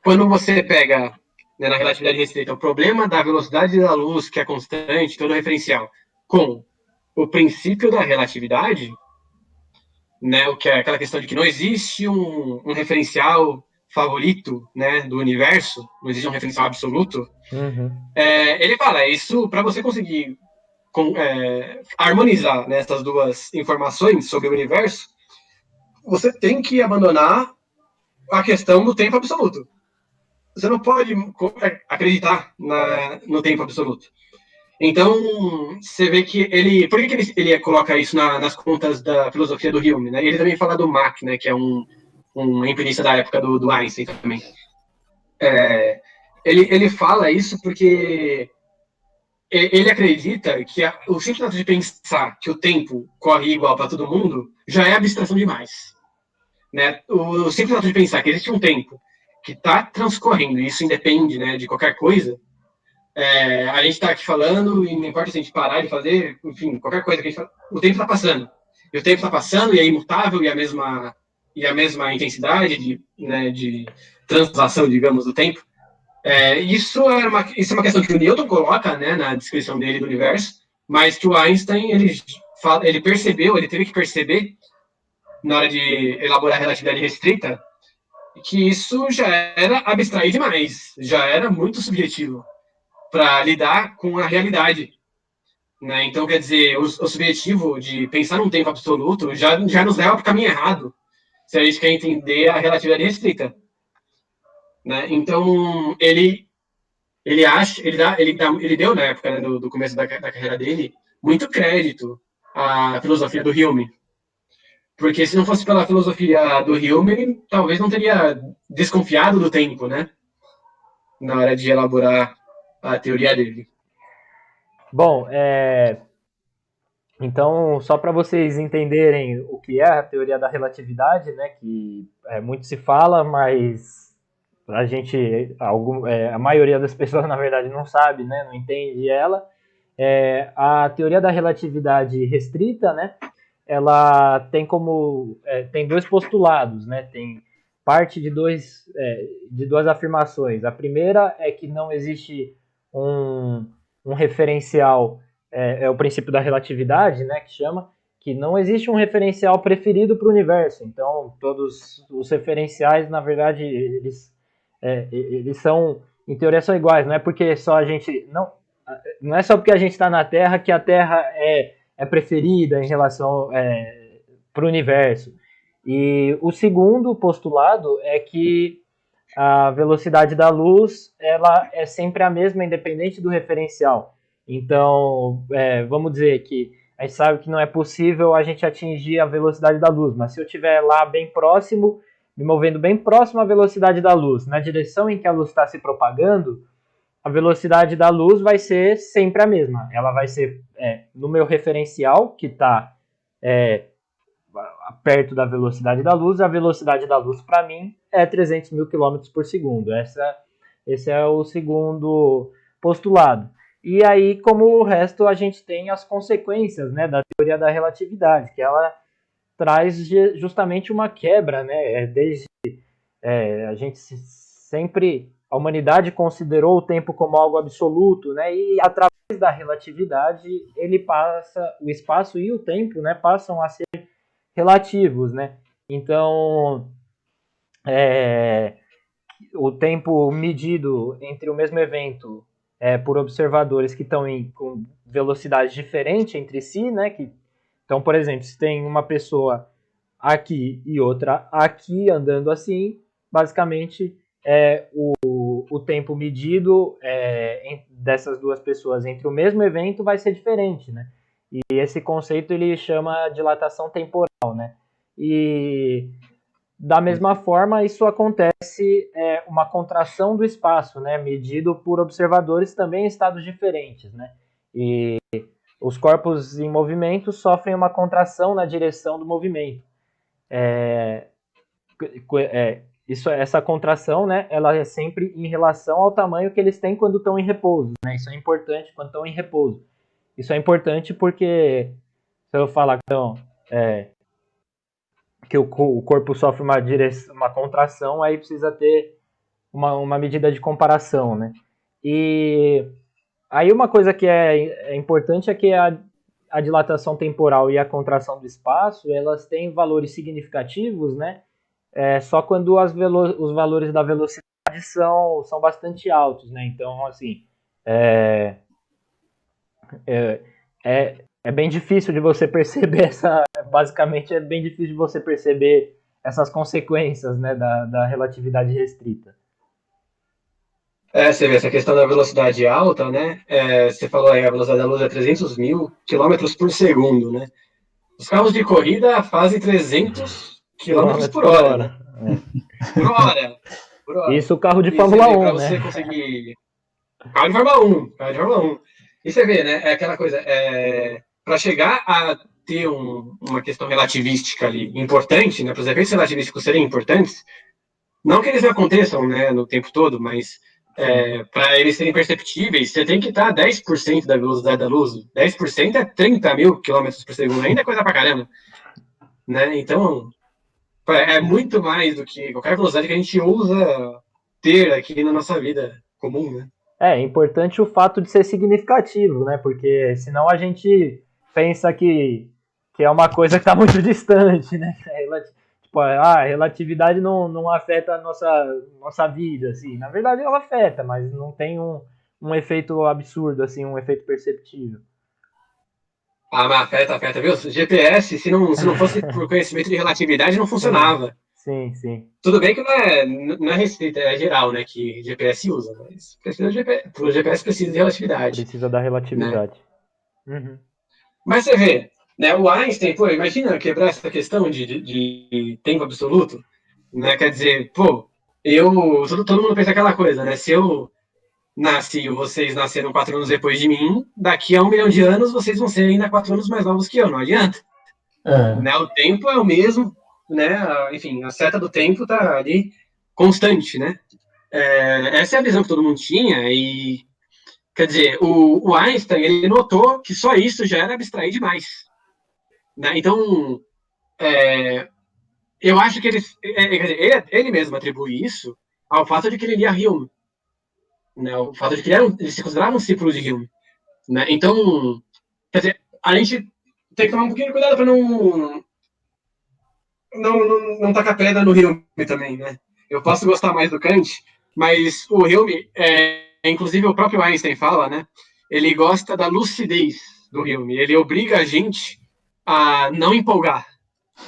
quando você pega, né, na relatividade restrita o problema da velocidade da luz, que é constante, todo referencial, com o princípio da relatividade, né, o que é aquela questão de que não existe um referencial favorito, né, do universo, não existe um referencial absoluto. Uhum. Ele fala isso para você conseguir harmonizar, né, essas duas informações sobre o universo. Você tem que abandonar a questão do tempo absoluto. Você não pode acreditar no tempo absoluto. Então, você vê que ele. Por que ele coloca isso nas contas da filosofia do Hume? Né? Ele também fala do Mach, né, que é um empirista da época do Einstein também. Ele fala isso porque ele acredita que o simples fato de pensar que o tempo corre igual para todo mundo já é abstração demais. Né? O simples fato de pensar que existe um tempo que está transcorrendo, e isso independe, né, de qualquer coisa, a gente está aqui falando, e não importa se a gente parar de fazer, enfim, qualquer coisa que a gente fala, o tempo está passando. E o tempo está passando e é imutável e a mesma intensidade de translação, digamos, do tempo. Isso é uma questão que o Newton coloca, né, na descrição dele do universo, mas que o Einstein ele percebeu, ele teve que perceber na hora de elaborar a relatividade restrita que isso já era abstrair demais, já era muito subjetivo para lidar com a realidade. Né? Então, quer dizer, o subjetivo de pensar num tempo absoluto já nos leva para o caminho errado, se a gente quer entender a relatividade restrita. Né? Então, ele deu na época, né, do começo da carreira dele muito crédito a filosofia do Hume. Porque se não fosse pela filosofia do Hume, ele talvez não teria desconfiado do tempo, né? Na hora de elaborar a teoria dele. Bom, então, só para vocês entenderem o que é a teoria da relatividade, né, que muito se fala, mas a gente, a maioria das pessoas, na verdade, não sabe, né, não entende ela. A teoria da relatividade restrita, né, ela tem tem dois postulados, né, tem parte de duas afirmações. A primeira é que não existe um referencial, é o princípio da relatividade, né, que não existe um referencial preferido para o universo. Então, todos os referenciais, na verdade, eles são, em teoria, são iguais. Não é porque só a gente não é só porque a gente está na Terra que a Terra é preferida em relação para o universo. E o segundo postulado é que a velocidade da luz ela é sempre a mesma, independente do referencial. Então, vamos dizer que a gente sabe que não é possível a gente atingir a velocidade da luz, mas se eu estiver lá bem próximo, me movendo bem próximo à velocidade da luz, na direção em que a luz está se propagando, a velocidade da luz vai ser sempre a mesma. Ela vai ser no meu referencial, que está perto da velocidade da luz. A velocidade da luz, para mim, é 300 mil quilômetros por segundo. Esse é o segundo postulado. E aí, como o resto, a gente tem as consequências, né, da teoria da relatividade, que ela traz justamente uma quebra, né? A gente sempre, a humanidade considerou o tempo como algo absoluto, né? E através da relatividade, o espaço e o tempo, né, passam a ser relativos, né? Então, o tempo medido entre o mesmo evento por observadores que estão com velocidade diferente entre si, né? Então, por exemplo, se tem uma pessoa aqui e outra aqui andando assim, basicamente o tempo medido dessas duas pessoas entre o mesmo evento vai ser diferente, né? E esse conceito ele chama dilatação temporal, né? E da mesma forma isso acontece uma contração do espaço, né? Medido por observadores também em estados diferentes, né? E os corpos em movimento sofrem uma contração na direção do movimento. Essa contração, né, ela é sempre em relação ao tamanho que eles têm quando estão em repouso, né? Isso é importante quando estão em repouso. Isso é importante porque, se eu falar então, que o corpo sofre uma contração, aí precisa ter uma medida de comparação, né? E aí uma coisa que é importante é que a dilatação temporal e a contração do espaço, elas têm valores significativos, né? Só quando os valores da velocidade são bastante altos, né? Então, assim, é bem difícil de você perceber basicamente é bem difícil de você perceber essas consequências, né, da relatividade restrita. Você vê essa questão da velocidade alta, né? Você falou aí, a velocidade da luz é 300 mil quilômetros por segundo, né? Os carros de corrida fazem 300 quilômetros por hora, né? Por hora. Isso o carro de Fórmula 1, pra né? você conseguir... Carro de Fórmula 1. E você vê, né? É aquela coisa, para chegar a ter uma questão relativística ali importante, né? Para os efeitos relativísticos serem importantes, não que eles não aconteçam, né, no tempo todo, mas para eles serem perceptíveis, você tem que estar a 10% da velocidade da luz. 10% é 30 mil quilômetros por segundo, ainda é coisa pra caramba. Né? Então, é muito mais do que qualquer velocidade que a gente ousa ter aqui na nossa vida comum, né? É importante o fato de ser significativo, né? Porque senão a gente pensa que é uma coisa que está muito distante, né? Tipo, a relatividade não afeta a nossa vida, assim. Na verdade ela afeta, mas não tem um efeito absurdo, assim, um efeito perceptível. Mas afeta, viu? GPS, se não fosse por conhecimento de relatividade, não funcionava. Sim. Tudo bem que não é restrita, é geral, né, que GPS usa, mas o GPS precisa de relatividade. Precisa da relatividade. Né? Uhum. Mas você vê, Né, o Einstein, pô, imagina quebrar essa questão de tempo absoluto, né? Quer dizer, pô, todo mundo pensa aquela coisa, né? Se eu nasci e vocês nasceram 4 anos depois de mim, daqui a 1 milhão de anos vocês vão ser ainda 4 anos mais novos que eu, não adianta. Ah, Né? O tempo é o mesmo, né? Enfim, a seta do tempo tá ali constante, né? Essa é a visão que todo mundo tinha e, quer dizer, o Einstein, ele notou que só isso já era abstrair demais, né? Então, é, eu acho que quer dizer, ele mesmo atribui isso ao fato de que ele lia Hume, né? O fato de que ele se considerava um discípulo de Hume, né? Então, quer dizer, a gente tem que tomar um pouquinho de cuidado para não tacar pedra no Hume também, né? Eu posso gostar mais do Kant, mas o Hume, inclusive o próprio Einstein fala, né? Ele gosta da lucidez do Hume. Ele obriga a gente a não empolgar,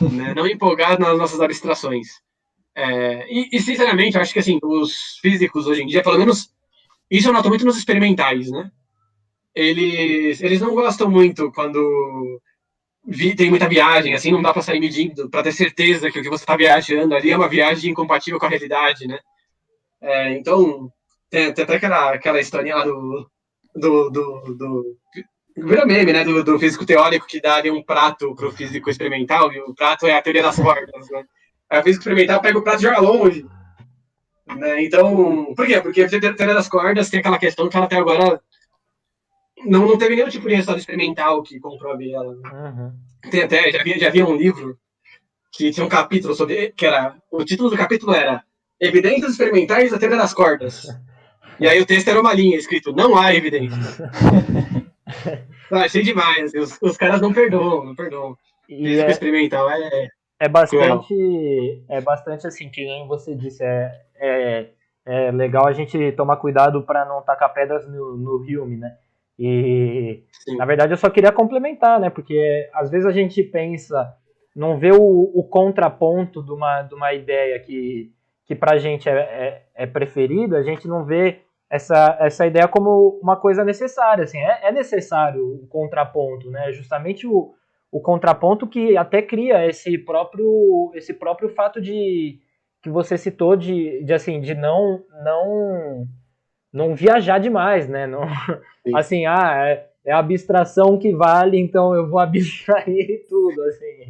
né? Não empolgar nas nossas abstrações. Sinceramente, eu acho que assim, os físicos hoje em dia, pelo menos isso eu noto muito nos experimentais, né? Eles não gostam muito quando tem muita viagem, assim, não dá para sair medindo, para ter certeza que o que você está viajando ali é uma viagem incompatível com a realidade, né? Então, tem até aquela historinha lá do vira meme, né, do físico teórico que dá ali um prato pro físico experimental, e o prato é a teoria das cordas, né? Aí o físico experimental pega o prato e joga longe, né? Então, por quê? Porque a teoria das cordas tem aquela questão que ela até agora não teve nenhum tipo de resultado experimental que comprove ela, né? Uhum. Tem até, já havia um livro que tinha um capítulo sobre, que era, o título do capítulo era Evidências Experimentais da Teoria das Cordas. E aí o texto era uma linha escrito, não há evidências. Achei demais, os caras não perdoam, não perdoam. E Físico experimental é é cruel. bastante assim, que nem você disse, é legal a gente tomar cuidado para não tacar pedras no Hume, né? E na Sim. verdade eu só queria complementar, né? Porque às vezes a gente pensa, não vê o contraponto de uma ideia que pra gente é preferida, a gente não vê essa ideia como uma coisa necessária, assim, é necessário o contraponto, né? Justamente o contraponto que até cria esse próprio fato de que você citou de assim de não viajar demais, né? Não, Sim. assim, é a abstração que vale, então eu vou abstrair tudo, assim.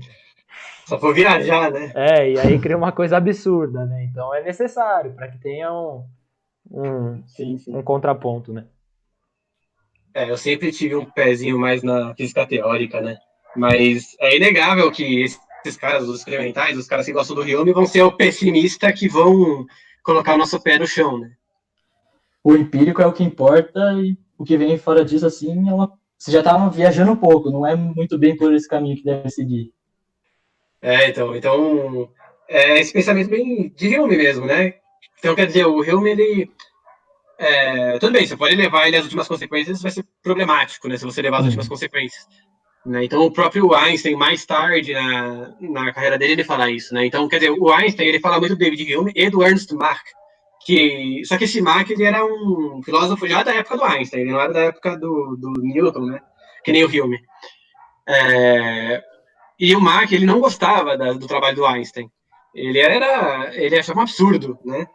Só for viajar, né? E aí cria uma coisa absurda, né? Então é necessário para que tenha um, Sim, um sim. contraponto, né? Eu sempre tive um pezinho mais na física teórica, né? Mas é inegável que esses caras, os experimentais, os caras que gostam do Hume, vão ser o pessimista que vão colocar o nosso pé no chão, né? o empírico é o que importa e o que vem fora disso, assim, você já tá viajando um pouco, não é muito bem por esse caminho que deve seguir. Então esse pensamento bem de Hume mesmo, né? Então, quer dizer, o Hume, ele tudo bem, você pode levar ele às últimas consequências, vai ser problemático, né? Se você levar as últimas consequências. Né? Então, o próprio Einstein, mais tarde na carreira dele, ele fala isso, né? Então, quer dizer, o Einstein, ele fala muito do David Hume e do Ernst Mach, só que esse Mach, ele era um filósofo já da época do Einstein, ele não era da época do Newton, né? Que nem o Hume. E o Mach, ele não gostava do trabalho do Einstein. Ele achava um absurdo, né?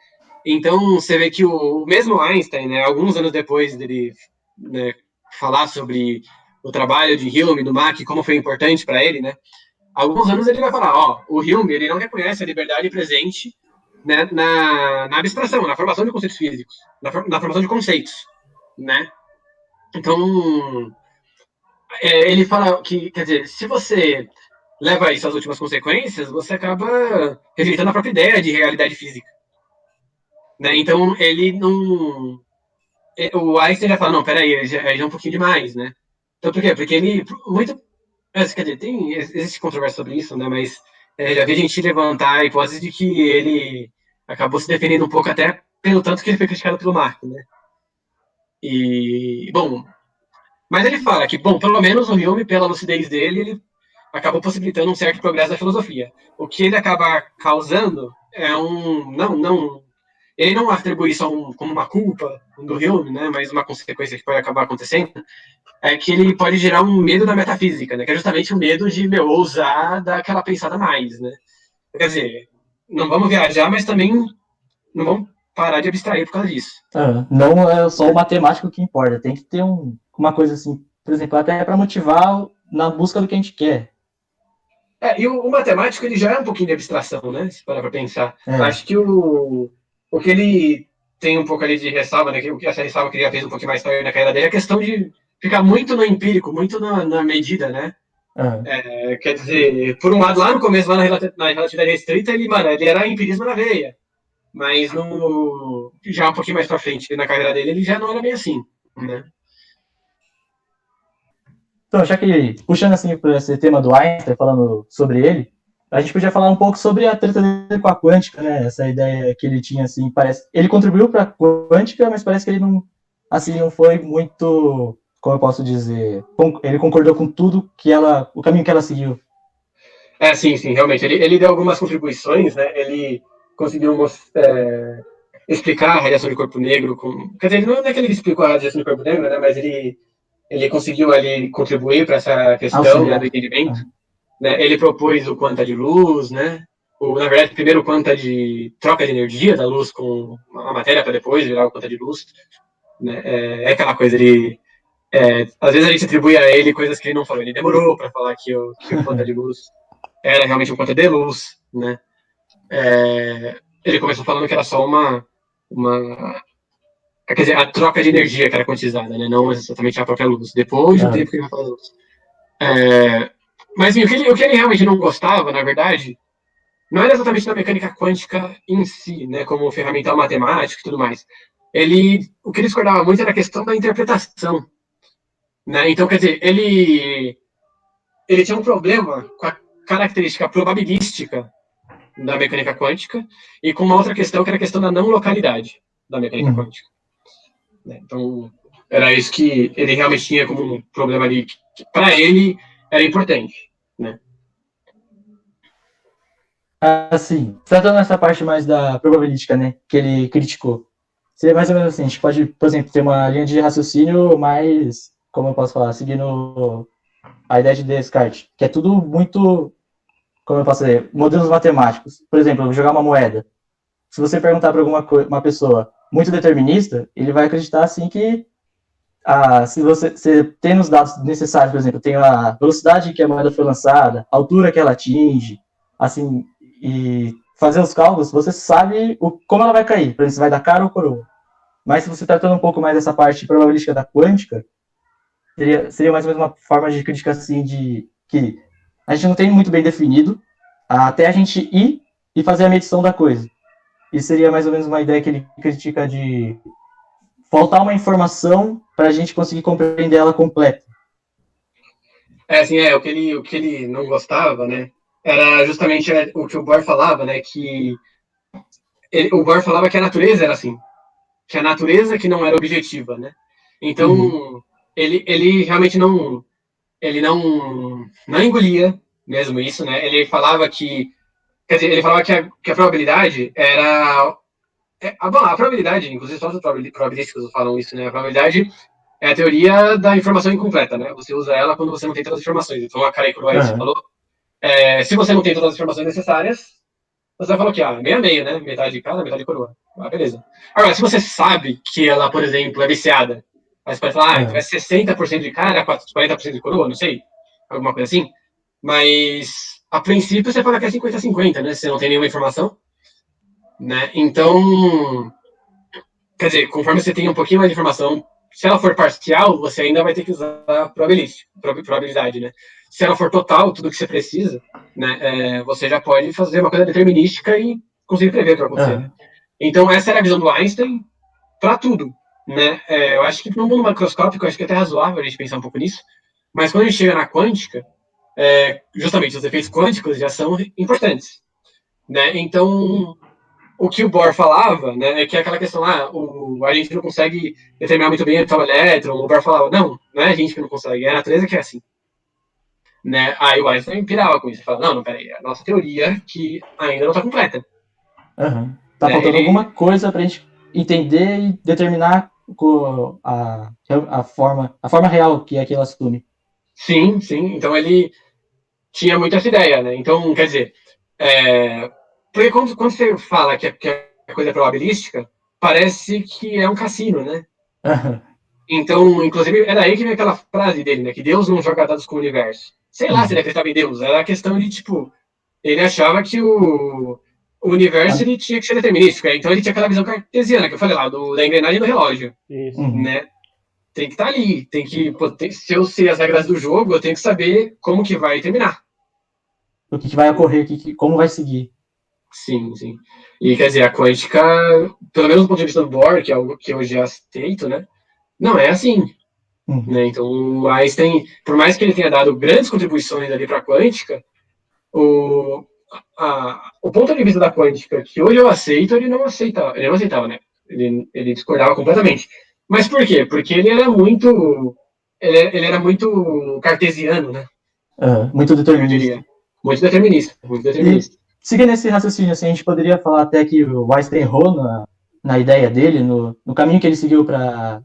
Então, você vê que o mesmo Einstein, né, alguns anos depois dele, né, falar sobre o trabalho de Hume, do Mach, como foi importante para ele, né? Alguns anos ele vai falar, o Hume, ele não reconhece a liberdade presente, né, na abstração, na formação de conceitos físicos, na formação de conceitos, né? Então, ele fala que, quer dizer, se você leva isso às últimas consequências, você acaba rejeitando a própria ideia de realidade física, né? Então, ele não... O Einstein já fala, não, peraí, já é um pouquinho demais, né? Então, por quê? Porque ele, muito... Quer dizer, existe controvérsia sobre isso, né? Mas já vi gente levantar a hipótese de que ele acabou se defendendo um pouco até pelo tanto que ele foi criticado pelo Marx, né? Bom, mas ele fala que, bom, pelo menos o Hume, pela lucidez dele, ele acabou possibilitando um certo progresso da filosofia. O que ele acaba causando é ele não atribui isso como uma culpa do Hume, né, mas uma consequência que pode acabar acontecendo, é que ele pode gerar um medo da metafísica, né? Que é justamente o medo de, ousar dar aquela pensada a mais, né? Quer dizer, não vamos viajar, mas também não vamos parar de abstrair por causa disso. Não é só o matemático que importa, tem que ter uma coisa assim, por exemplo, até para motivar na busca do que a gente quer. E o matemático, ele já é um pouquinho de abstração, né? Se parar para pensar. É. Acho que o que ele tem um pouco ali de ressalva, né? O que essa ressalva que ele já fez um pouquinho mais tarde na carreira dele é a questão de ficar muito no empírico, muito na medida, né? Quer dizer, por um lado, lá no começo, lá na relatividade restrita, ele era empirismo na veia. Mas já um pouquinho mais pra frente na carreira dele, ele já não era bem assim, né? Então, já que, puxando assim para esse tema do Einstein, falando sobre ele, a gente podia falar um pouco sobre a treta dele com a quântica, né? Essa ideia que ele tinha, assim, parece... Ele contribuiu para a quântica, mas parece que ele não, assim, não foi muito, como eu posso dizer, ele concordou com tudo o caminho que ela seguiu. Sim, realmente. Ele deu algumas contribuições, né? Ele conseguiu explicar a radiação de corpo negro. Quer dizer, não é que ele explicou a radiação de corpo negro, né? Mas ele conseguiu ali contribuir para essa questão, né, do entendimento. Né? Ele propôs o quanta de luz, né? Na verdade, primeiro o quanta de troca de energia da luz com a matéria para depois virar o quanta de luz. Né? Aquela coisa, às vezes a gente atribui a ele coisas que ele não falou. Ele demorou para falar que o quanta de luz era realmente um quanta de luz, né? Ele começou falando que era só quer dizer, a troca de energia que era quantizada, né? Não exatamente a própria luz. Depois do tempo que ele vai falar da luz. Mas o que ele realmente não gostava, na verdade, não era exatamente da mecânica quântica em si, né? Como ferramental matemático e tudo mais. O que ele discordava muito era a questão da interpretação. Né? Então, quer dizer, ele tinha um problema com a característica probabilística da mecânica quântica e com uma outra questão, que era a questão da não localidade da mecânica quântica. Então, era isso que ele realmente tinha como um problema ali, que para ele era importante. Né? Assim, tratando essa parte mais da probabilística, né, que ele criticou, seria mais ou menos assim, a gente pode, por exemplo, ter uma linha de raciocínio mais, como eu posso falar, seguindo a ideia de Descartes, que é tudo muito, como eu posso dizer, modelos matemáticos. Por exemplo, eu vou jogar uma moeda. Se você perguntar para uma pessoa muito determinista, ele vai acreditar assim que se você tem os dados necessários, por exemplo, tem a velocidade que a moeda foi lançada, a altura que ela atinge, assim, e fazer os cálculos, você sabe como ela vai cair, por exemplo, se vai dar cara ou coroa. Mas se você tratando um pouco mais dessa parte probabilística da quântica, seria mais ou menos uma forma de crítica assim de que a gente não tem muito bem definido até a gente ir e fazer a medição da coisa. E seria mais ou menos uma ideia que ele critica de faltar uma informação para a gente conseguir compreender ela completa. O que ele não gostava, né, era justamente o que o Bohr falava, né, que o Bohr falava que a natureza era assim, que a natureza que não era objetiva, né. Então, ele realmente não engolia mesmo isso, né. Ele falava que, quer dizer, ele falava que a probabilidade era a probabilidade, inclusive só os probabilísticos falam isso, né? A probabilidade é a teoria da informação incompleta, né? Você usa ela quando você não tem todas as informações. Então, a cara aí que você falou, se você não tem todas as informações necessárias, você vai falar o quê? Meio a meio, né? Metade de cada, metade de coroa. Beleza. Agora, se você sabe que ela, por exemplo, é viciada, aí você pode falar, então é 60% de cara, 40% de coroa, não sei. Alguma coisa assim. Mas, a princípio, você fala que é 50-50, né? Se você não tem nenhuma informação. Né? Então, quer dizer, conforme você tem um pouquinho mais de informação, se ela for parcial, você ainda vai ter que usar probabilidade, né? Se ela for total, tudo que você precisa, né, você já pode fazer uma coisa determinística e conseguir prever o que vai acontecer. Né? Então, essa era a visão do Einstein para tudo. Né? Eu acho que no mundo macroscópico, acho que é até razoável a gente pensar um pouco nisso, mas quando a gente chega na quântica, justamente os efeitos quânticos já são importantes. Né? Então, o que o Bohr falava, né, é que é aquela questão, a gente não consegue determinar muito bem o tal elétron. O Bohr falava, não é a gente que não consegue, é a natureza que é assim. Né? Aí o Einstein pirava com isso, ele falava, não, peraí, é a nossa teoria que ainda não está completa. Tá faltando alguma coisa para a gente entender e determinar a forma real que é que ela assume. Sim, sim. Então ele tinha muito essa ideia, né? Então, quer dizer, porque quando você fala que a coisa é probabilística, parece que é um cassino, né? Então, inclusive, era aí que vem aquela frase dele, né? Que Deus não joga dados com o universo. Sei lá se ele acreditava em Deus. Era a questão de, tipo, ele achava que o universo ele tinha que ser determinístico. Então ele tinha aquela visão cartesiana, que eu falei lá, da engrenagem do relógio. Isso. Né? Tem que estar ali. Tem que, pô, se eu sei as regras do jogo, eu tenho que saber como que vai terminar. O que vai ocorrer, como vai seguir. Sim, sim. E quer dizer, a quântica, pelo menos do ponto de vista do Bohr, que é algo que eu já aceito, né? Não é assim. Né? Então, o Einstein, por mais que ele tenha dado grandes contribuições ali para a quântica, o ponto de vista da quântica que hoje eu aceito, ele não aceitava, né? Ele discordava completamente. Mas por quê? Porque ele era muito cartesiano, né? Muito Eu determinista. diria. Muito determinista, muito determinista. E, seguindo esse raciocínio, assim, a gente poderia falar até que o Einstein errou na ideia dele, no caminho que ele seguiu para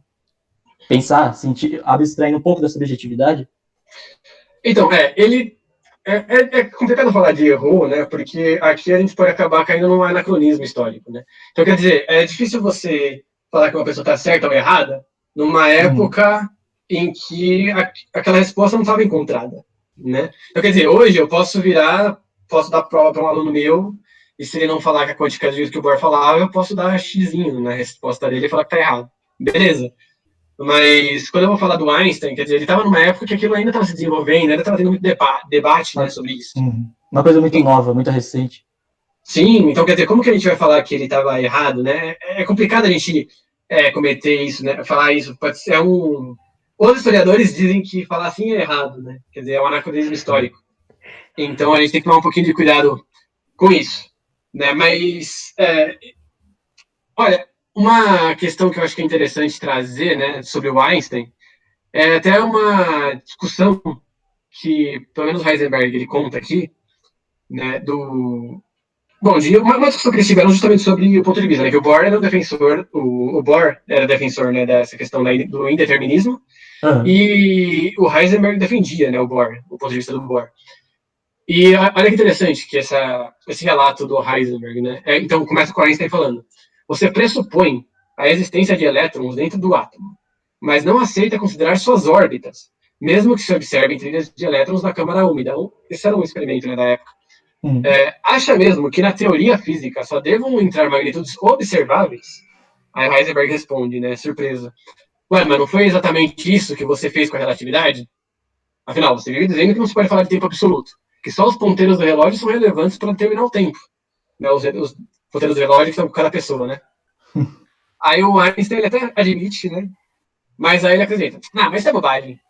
pensar, sentir, abstraindo um pouco da subjetividade. Então, é complicado falar de erro, né? Porque aqui a gente pode acabar caindo num anacronismo histórico, né? Então, quer dizer, é difícil você falar que uma pessoa está certa ou errada numa época em que aquela resposta não estava encontrada, né? Então, quer dizer, hoje eu posso dar prova para um aluno meu, e se ele não falar que a quântica é do jeito que o Bohr falava, eu posso dar xizinho na resposta dele e falar que está errado. Beleza. Mas quando eu vou falar do Einstein, quer dizer, ele estava numa época que aquilo ainda estava se desenvolvendo, ainda estava tendo muito debate, né, sobre isso. Uma coisa muito nova, muito recente. Sim, então quer dizer, como que a gente vai falar que ele estava errado, né? É complicado a gente cometer isso, né? Falar isso. Pode ser Os historiadores dizem que falar assim é errado, né? Quer dizer, é um anacronismo histórico. Então a gente tem que tomar um pouquinho de cuidado com isso, né? Mas, olha, uma questão que eu acho que é interessante trazer, né, sobre o Einstein, é até uma discussão que, pelo menos Heisenberg, ele conta aqui, né, Bom, uma discussão que eles tiveram justamente sobre o ponto de vista, né, que o Bohr era um defensor, o Bohr era defensor, né, dessa questão do indeterminismo, e o Heisenberg defendia, né, o Bohr, o ponto de vista do Bohr. E olha que interessante que esse relato do Heisenberg, né, então começa com Einstein falando, você pressupõe a existência de elétrons dentro do átomo, mas não aceita considerar suas órbitas, mesmo que se observem trilhas de elétrons na câmara úmida. Esse era um experimento, né, da época. Acha mesmo que na teoria física só devam entrar magnitudes observáveis? Aí Heisenberg responde, né, surpresa. Ué, mas não foi exatamente isso que você fez com a relatividade? Afinal, você vive dizendo que não se pode falar de tempo absoluto, que só os ponteiros do relógio são relevantes para determinar o tempo. Né, os ponteiros do relógio que estão com cada pessoa, né? Aí o Einstein ele até admite, né? Mas aí ele acrescenta, mas isso é bobagem.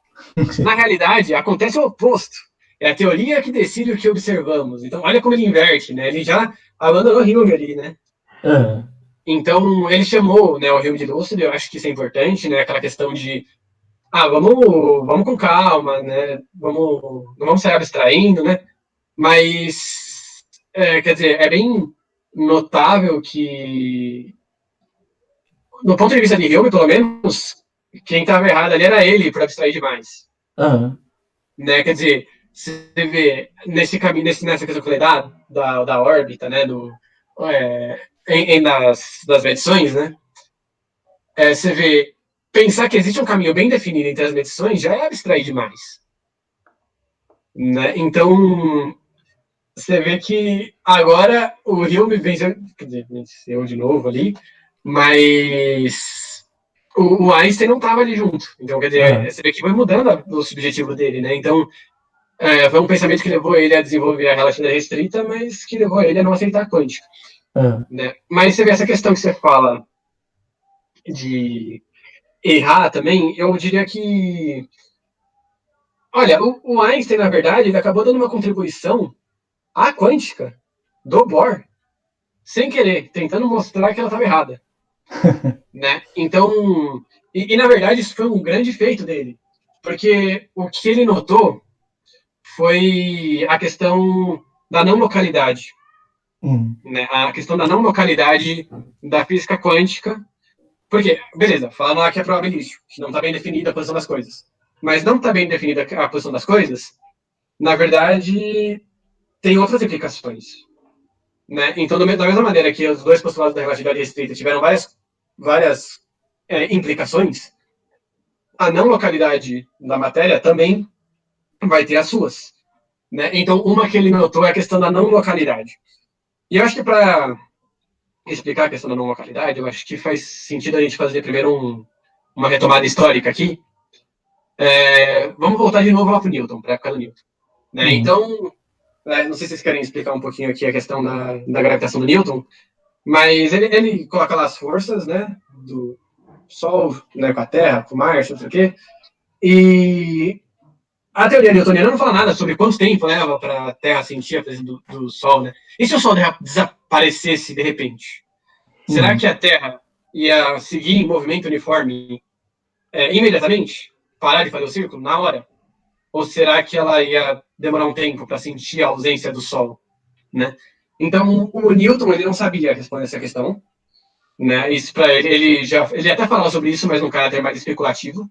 Na realidade, acontece o oposto. É a teoria que decide o que observamos. Então, olha como ele inverte, né? Ele já abandonou Hume ali, né? Então, ele chamou, né, o Hume de lúcido, eu acho que isso é importante, né? Aquela questão de, vamos com calma, né? Não vamos sair abstraindo, né? Mas, quer dizer, é bem notável que, no ponto de vista de Hume, pelo menos, quem estava errado ali era ele por abstrair demais. Né? Quer dizer, você vê nesse caminho, nessa questão que eu falei da órbita, né? Das medições, né? Você vê, pensar que existe um caminho bem definido entre as medições já é abstrair demais. Né? Então, você vê que agora o Hume venceu, quer dizer, venceu de novo ali, mas o Einstein não estava ali junto. Então, quer dizer, você vê que foi mudando o subjetivo dele, né? Então, foi um pensamento que levou ele a desenvolver a relatividade restrita, mas que levou ele a não aceitar a quântica. Né? Mas você vê essa questão que você fala de errar também, eu diria que... Olha, o Einstein, na verdade, ele acabou dando uma contribuição à quântica do Bohr, sem querer, tentando mostrar que ela estava errada. Né? Então, na verdade, isso foi um grande feito dele, porque o que ele notou foi a questão da não localidade. Né? A questão da não localidade da física quântica, Porque, beleza, falando lá que é probabilístico, que não está bem definida a posição das coisas. Mas não está bem definida a posição das coisas, na verdade, tem outras implicações. Né? Então, da mesma maneira que os dois postulados da relatividade restrita tiveram várias implicações, a não localidade da matéria também vai ter as suas. Né? Então, uma que ele notou é a questão da não localidade. E eu acho que para explicar a questão da não localidade, eu acho que faz sentido a gente fazer primeiro uma retomada histórica aqui. Vamos voltar de novo lá para o Newton, para a época do Newton. Né? Então, não sei se vocês querem explicar um pouquinho aqui a questão da gravitação do Newton, mas ele coloca lá as forças, né, do Sol, né, com a Terra, com Marte, não sei o quê, e a teoria newtoniana não fala nada sobre quanto tempo leva para a Terra sentir a presença do Sol, né? E se o Sol desaparecesse de repente? Será que a Terra ia seguir em movimento uniforme imediatamente? Parar de fazer o círculo na hora? Ou será que ela ia demorar um tempo para sentir a ausência do Sol? Né? Então, o Newton ele não sabia responder essa questão. Né? Isso para ele até falava sobre isso, mas num caráter mais especulativo.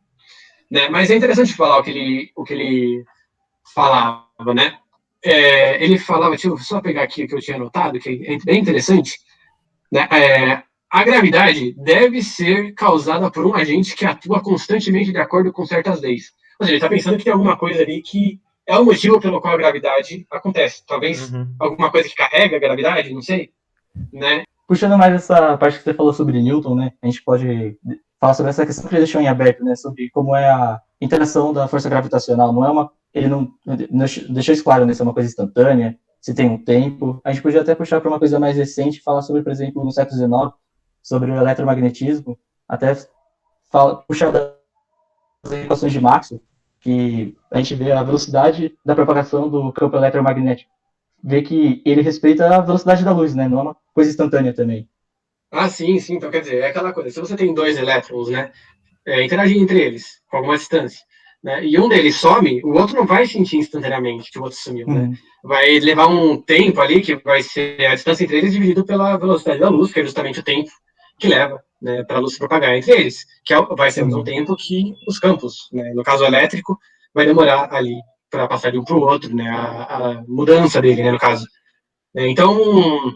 Né? Mas é interessante falar o que ele falava. Né? Ele falava, deixa eu só pegar aqui o que eu tinha anotado, que é bem interessante. Né? A gravidade deve ser causada por um agente que atua constantemente de acordo com certas leis. Ou seja, ele está pensando que tem alguma coisa ali que é o motivo pelo qual a gravidade acontece. Talvez alguma coisa que carrega a gravidade, não sei. Né? Puxando mais essa parte que você falou sobre Newton, né? A gente pode falar sobre essa questão que ele deixou em aberto, né? Sobre como é a interação da força gravitacional. Ele não deixou isso claro, né? Se é uma coisa instantânea, se tem um tempo. A gente podia até puxar para uma coisa mais recente, falar sobre, por exemplo, no século XIX, sobre o eletromagnetismo, até puxar das equações de Maxwell, que a gente vê a velocidade da propagação do campo eletromagnético. Vê que ele respeita a velocidade da luz, né? Não é uma coisa instantânea também. Ah, sim. Então, quer dizer, é aquela coisa. Se você tem dois elétrons, né, interagindo entre eles, com alguma distância, né, e um deles some, o outro não vai sentir instantaneamente que o outro sumiu, né? Vai levar um tempo ali, que vai ser a distância entre eles dividido pela velocidade da luz, que é justamente o tempo que leva, né, para a luz se propagar entre eles, que vai ser o mesmo tempo que os campos, né? No caso elétrico, vai demorar ali para passar de um para o outro, né? A mudança dele, né, no caso. Então,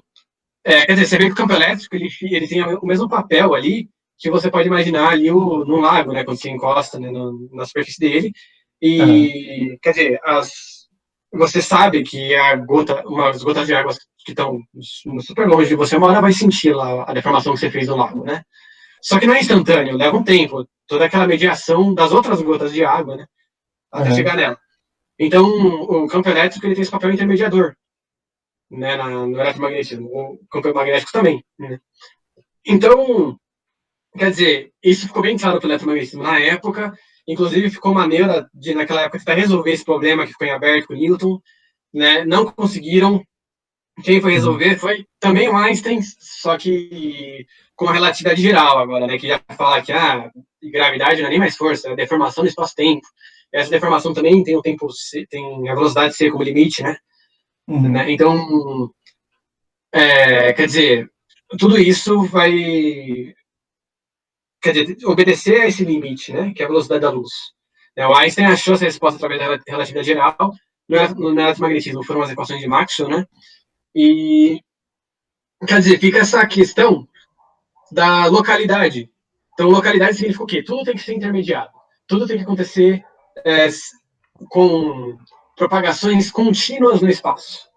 quer dizer, você vê que o campo elétrico ele tem o mesmo papel ali que você pode imaginar ali num lago, né, quando você encosta, né, na superfície dele. E, quer dizer, você sabe que umas gotas de água que estão super longe de você, uma hora vai sentir lá a deformação que você fez no lago, né? Só que não é instantâneo, leva um tempo, toda aquela mediação das outras gotas de água, né, até chegar nela. Então, o campo elétrico ele tem esse papel intermediador, né, no eletromagnetismo, o campo magnético também. Né? Então, quer dizer, isso ficou bem claro para o eletromagnetismo na época, inclusive ficou maneira de, naquela época, tentar resolver esse problema que ficou em aberto com Newton, né? Não conseguiram. Quem foi resolver foi também o Einstein, só que com a relatividade geral agora, né? Que já fala que gravidade não é nem mais força, é deformação do espaço-tempo. Essa deformação também tem o tempo, tem a velocidade C como limite, né? Né? Então, quer dizer, tudo isso vai, quer dizer, obedecer a esse limite, né, que é a velocidade da luz. O Einstein achou essa resposta através da relatividade geral, no eletromagnetismo foram as equações de Maxwell, né, e, quer dizer, fica essa questão da localidade. Então, localidade significa o quê? Tudo tem que ser intermediado, tudo tem que acontecer com propagações contínuas no espaço.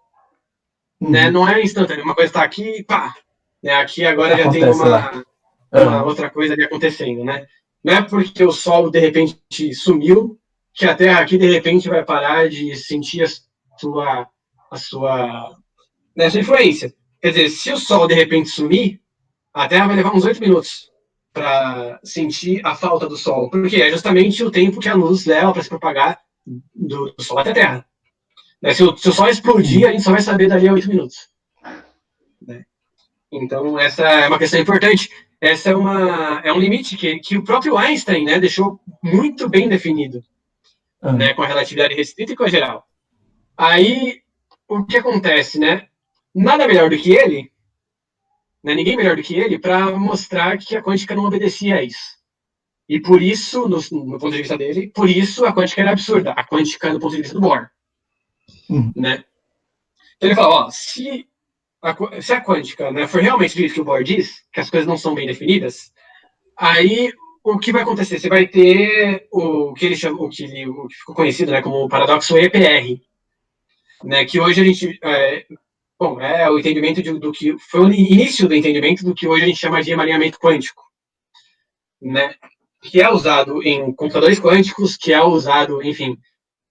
Né? Não é instantâneo, uma coisa está aqui, pá. Né? Aqui agora já tem uma outra coisa ali acontecendo, né? Não é porque o Sol de repente sumiu que a Terra aqui de repente vai parar de sentir a sua influência. Quer dizer, se o Sol de repente sumir, a Terra vai levar uns 8 minutos para sentir a falta do Sol, porque é justamente o tempo que a luz leva para se propagar do Sol até a Terra. Se o Sol explodir, a gente só vai saber dali a 8 minutos. Né? Então, essa é uma questão importante. Essa é um limite que o próprio Einstein, né, deixou muito bem definido, né, com a relatividade restrita e com a geral. Aí, o que acontece, né? Nada melhor do que ele, né? Ninguém melhor do que ele para mostrar que a quântica não obedecia a isso. E por isso, no ponto de vista dele, por isso a quântica era absurda, a quântica do ponto de vista do Bohr. Né? Então ele fala, ó, se a quântica, né, for realmente isso que o Bohr diz, que as coisas não são bem definidas, aí o que vai acontecer? Você vai ter o que ele chama, o que ficou conhecido, né, como o paradoxo EPR, né, que hoje a gente é o entendimento do que foi o início do entendimento do que hoje a gente chama de emaranhamento quântico, né, que é usado em computadores quânticos, que é usado, enfim,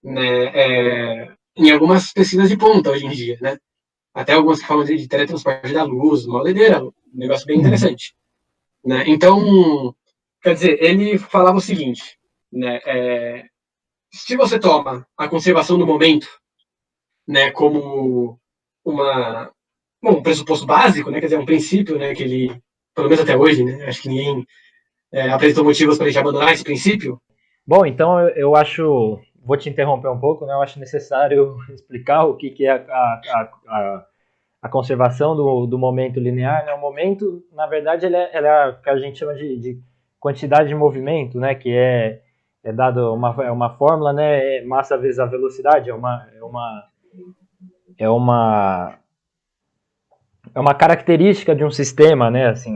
né, em algumas pesquisas de ponta hoje em dia, né? Até algumas que falam de teletransporte da luz, uma doideira, um negócio bem interessante. Né? Então, quer dizer, ele falava o seguinte, né? Se você toma a conservação do momento, né, como um pressuposto básico, né, quer dizer, um princípio, né, que ele, pelo menos até hoje, né, acho que ninguém apresentou motivos para a gente abandonar esse princípio. Bom, então eu acho, vou te interromper um pouco, né? Eu acho necessário explicar o que é a conservação do momento linear. Né? O momento, na verdade, ele é o que a gente chama de quantidade de movimento, né? Que é dado uma fórmula, né? Massa vezes a velocidade, é uma característica de um sistema, né? Assim,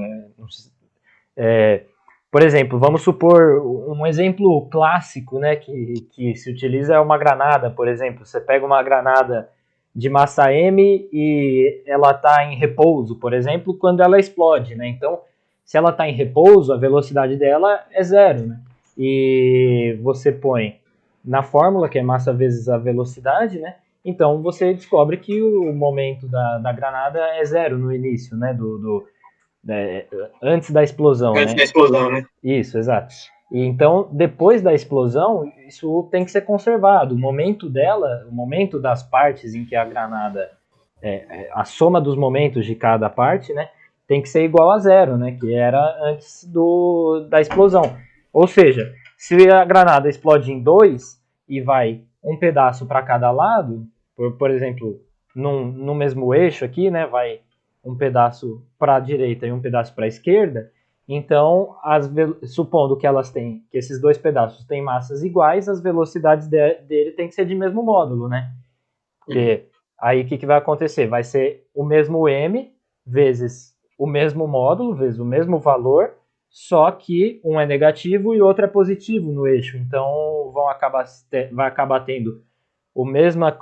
por exemplo, vamos supor um exemplo clássico, né, que se utiliza é uma granada, por exemplo. Você pega uma granada de massa m e ela está em repouso, por exemplo, quando ela explode, né? Então, se ela está em repouso, a velocidade dela é zero, né? E você põe na fórmula, que é massa vezes a velocidade, né? Então, você descobre que o momento da granada é zero no início, né? Antes da explosão, Antes né? da explosão, né? Isso, exato. E então, depois da explosão, isso tem que ser conservado. O momento dela, o momento das partes em que a granada, a soma dos momentos de cada parte, né, tem que ser igual a zero, né, que era antes da explosão. Ou seja, se a granada explode em dois e vai um pedaço para cada lado, por exemplo, no mesmo eixo aqui, né, vai um pedaço para a direita e um pedaço para a esquerda. Então, supondo que que esses dois pedaços têm massas iguais, as velocidades dele têm que ser de mesmo módulo, né? Porque aí o que vai acontecer? Vai ser o mesmo m vezes o mesmo módulo, vezes o mesmo valor, só que um é negativo e o outro é positivo no eixo. Então, vai acabar tendo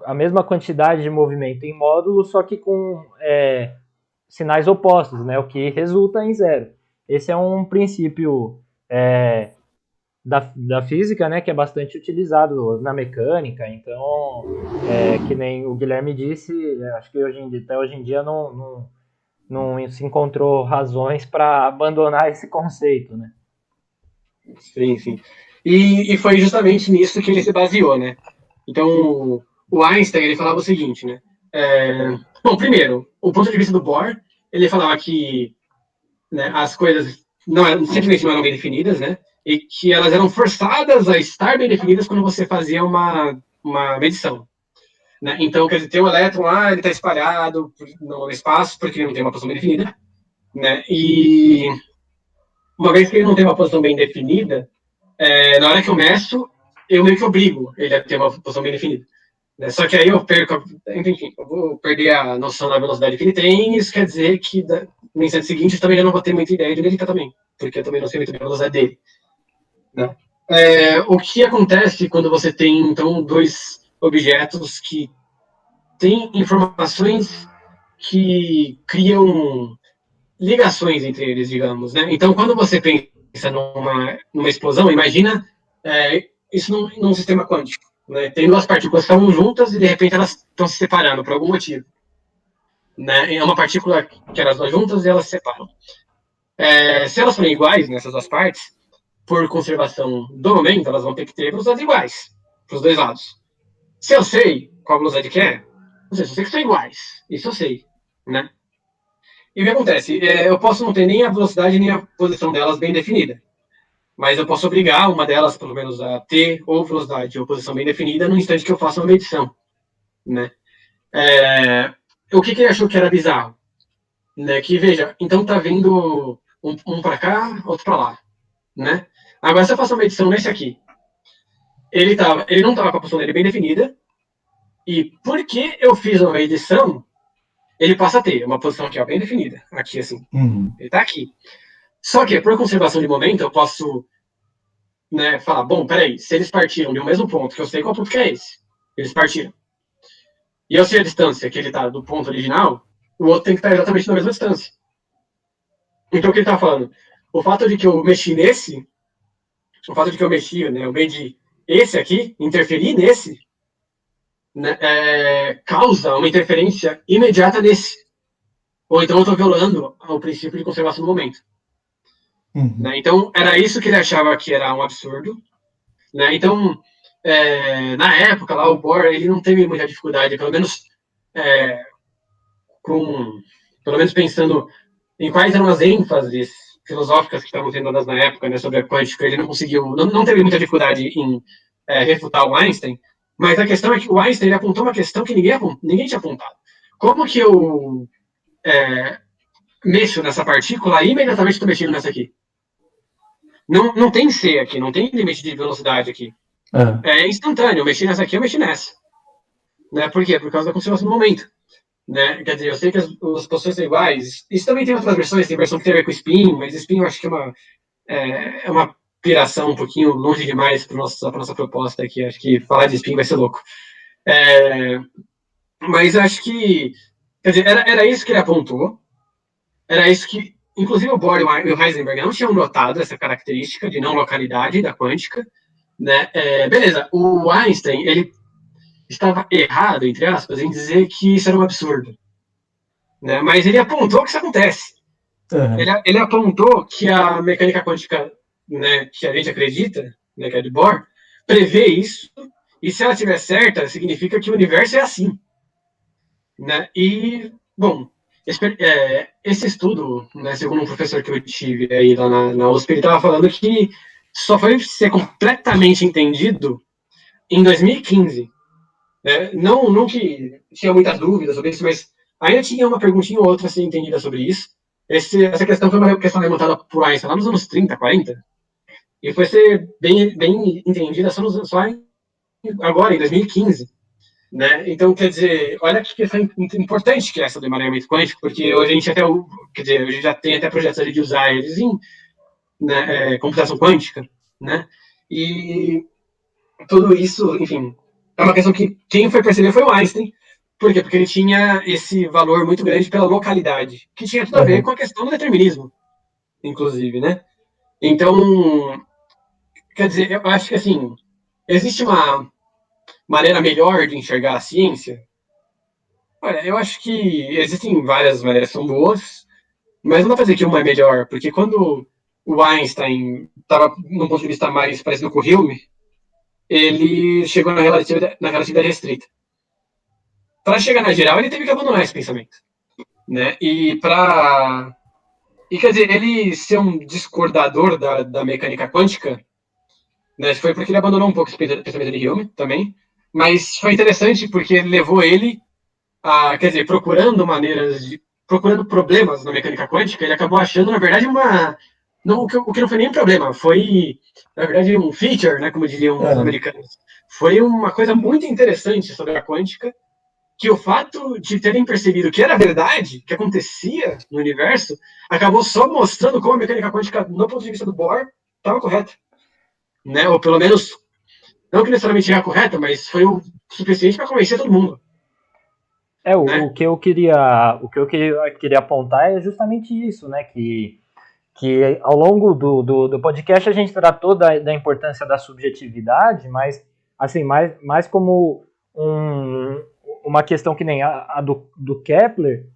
a mesma quantidade de movimento em módulo, só que com sinais opostos, né? O que resulta em zero. Esse é um princípio da física, né, que é bastante utilizado na mecânica. Então, que nem o Guilherme disse, acho que até hoje em dia não se encontrou razões para abandonar esse conceito, né? Sim, sim. E foi justamente nisso que ele se baseou, né? Então, o Einstein, ele falava o seguinte, né? Bom, primeiro, o ponto de vista do Bohr, ele falava que, né, as coisas simplesmente não eram bem definidas, né? E que elas eram forçadas a estar bem definidas quando você fazia uma medição. Né? Então, quer dizer, tem um elétron lá, ele está espalhado no espaço porque ele não tem uma posição bem definida. Né? E uma vez que ele não tem uma posição bem definida, na hora que eu meço, eu meio que obrigo ele a ter uma posição bem definida. Né? Só que aí eu perco, enfim, eu vou perder a noção da velocidade que ele tem, e isso quer dizer que no instante seguinte eu também já não vou ter muita ideia de onde ele está também, porque eu também não sei muito bem a velocidade dele. Né? O que acontece quando você tem, então, dois objetos que têm informações que criam ligações entre eles, digamos, né? Então, quando você pensa numa explosão, imagina isso num sistema quântico, né? Tem duas partículas que estão juntas e, de repente, elas estão se separando por algum motivo. Né? É uma partícula que elas estão juntas e elas se separam. Se elas forem iguais nessas duas partes, por conservação do momento, elas vão ter que ter velocidades iguais para os dois lados. Se eu sei qual velocidade que é, não sei, eu sei que são iguais. Isso eu sei, né? E o que acontece? Eu posso não ter nem a velocidade nem a posição delas bem definida. Mas eu posso obrigar uma delas, pelo menos, a ter ou velocidade ou posição bem definida no instante que eu faço uma medição. Né? O que ele achou que era bizarro? né? Que veja, então tá vindo um para cá, outro para lá, né? Agora se eu faço uma medição nesse aqui, ele não tava com a posição dele bem definida, e porque eu fiz uma edição, ele passa a ter uma posição aqui, ó, bem definida, aqui assim, ele tá aqui. Só que por conservação de momento eu posso, né, falar, bom, peraí, se eles partiram de um mesmo ponto, que eu sei qual ponto que é esse, eles partiram, e eu sei a distância que ele tá do ponto original, o outro tem que estar exatamente na mesma distância. Então o que ele tá falando? O fato de que eu mexi nesse, o fato de que eu mexi, né, eu medi esse aqui, interferir nesse, né, causa uma interferência imediata nesse. Ou então eu estou violando o princípio de conservação do momento. Né? Então, era isso que ele achava que era um absurdo. Né? Então, na época, lá, o Bohr ele não teve muita dificuldade, pelo menos pelo menos pensando em quais eram as ênfases filosóficas que estavam sendo dadas na época, né, sobre a quântica, ele não conseguiu, não teve muita dificuldade em refutar o Einstein, mas a questão é que o Einstein ele apontou uma questão que ninguém tinha apontado. Como que eu mexo nessa partícula e imediatamente estou mexendo nessa aqui? Não tem C aqui, não tem limite de velocidade aqui. É instantâneo, eu mexi nessa aqui, eu mexi nessa. Né? Por quê? Por causa da conservação do momento. Né? Quer dizer, eu sei que as posições são iguais. Isso também tem outras versões, tem versão que tem a ver com spin, mas spin eu acho que é uma piração um pouquinho longe demais para nossa proposta aqui. Acho que falar de spin vai ser louco. Mas acho que, quer dizer, era isso que ele apontou, era isso que, inclusive o Bohr e o Heisenberg não tinham notado essa característica de não localidade da quântica, né? Beleza, o Einstein, ele estava errado, entre aspas, em dizer que isso era um absurdo, né? Mas ele apontou que isso acontece. Ele apontou que a mecânica quântica, né, que a gente acredita, né, que é de Bohr, prevê isso, e se ela estiver certa, significa que o universo é assim. Né? E, bom, esse estudo, né, segundo um professor que eu tive aí lá na USP, ele estava falando que só foi ser completamente entendido em 2015. Né? Não que tinha muitas dúvidas sobre isso, mas ainda tinha uma perguntinha ou outra a ser entendida sobre isso. Essa questão foi uma questão levantada por Einstein lá nos anos 30, 40, e foi ser bem entendida só agora, em 2015. Né? Então, quer dizer, olha que questão importante que é essa do emaranhamento quântico, porque hoje a gente quer dizer, hoje já tem até projetos ali de usar eles em, né, computação quântica, né? E tudo isso, enfim, é uma questão que quem foi perceber foi o Einstein. Por quê? Porque ele tinha esse valor muito grande pela localidade, que tinha tudo a ver com a questão do determinismo, inclusive, né? Então, quer dizer, eu acho que, assim, existe uma maneira melhor de enxergar a ciência? Olha, eu acho que existem várias maneiras que são boas, mas não dá pra dizer que uma é melhor, porque quando o Einstein estava num ponto de vista mais parecido com o Hume, ele chegou na relatividade restrita. Para chegar na geral, ele teve que abandonar esse pensamento. Né? E quer dizer, ele ser um discordador da mecânica quântica, né, foi porque ele abandonou um pouco esse pensamento de Hume também, mas foi interessante porque levou ele quer dizer, procurando problemas na mecânica quântica, ele acabou achando, na verdade, o que não foi nem um problema, foi, na verdade, um feature, né, como diriam os americanos. Foi uma coisa muito interessante sobre a quântica, que o fato de terem percebido que era verdade, que acontecia no universo, acabou só mostrando como a mecânica quântica, no ponto de vista do Bohr, estava correta. Né? Ou pelo menos, não que necessariamente era correta, mas foi o suficiente para convencer todo mundo. O que eu queria apontar é justamente isso, né? Que ao longo do podcast a gente tratou da importância da subjetividade, mas assim, mais como uma questão que nem a do Kepler,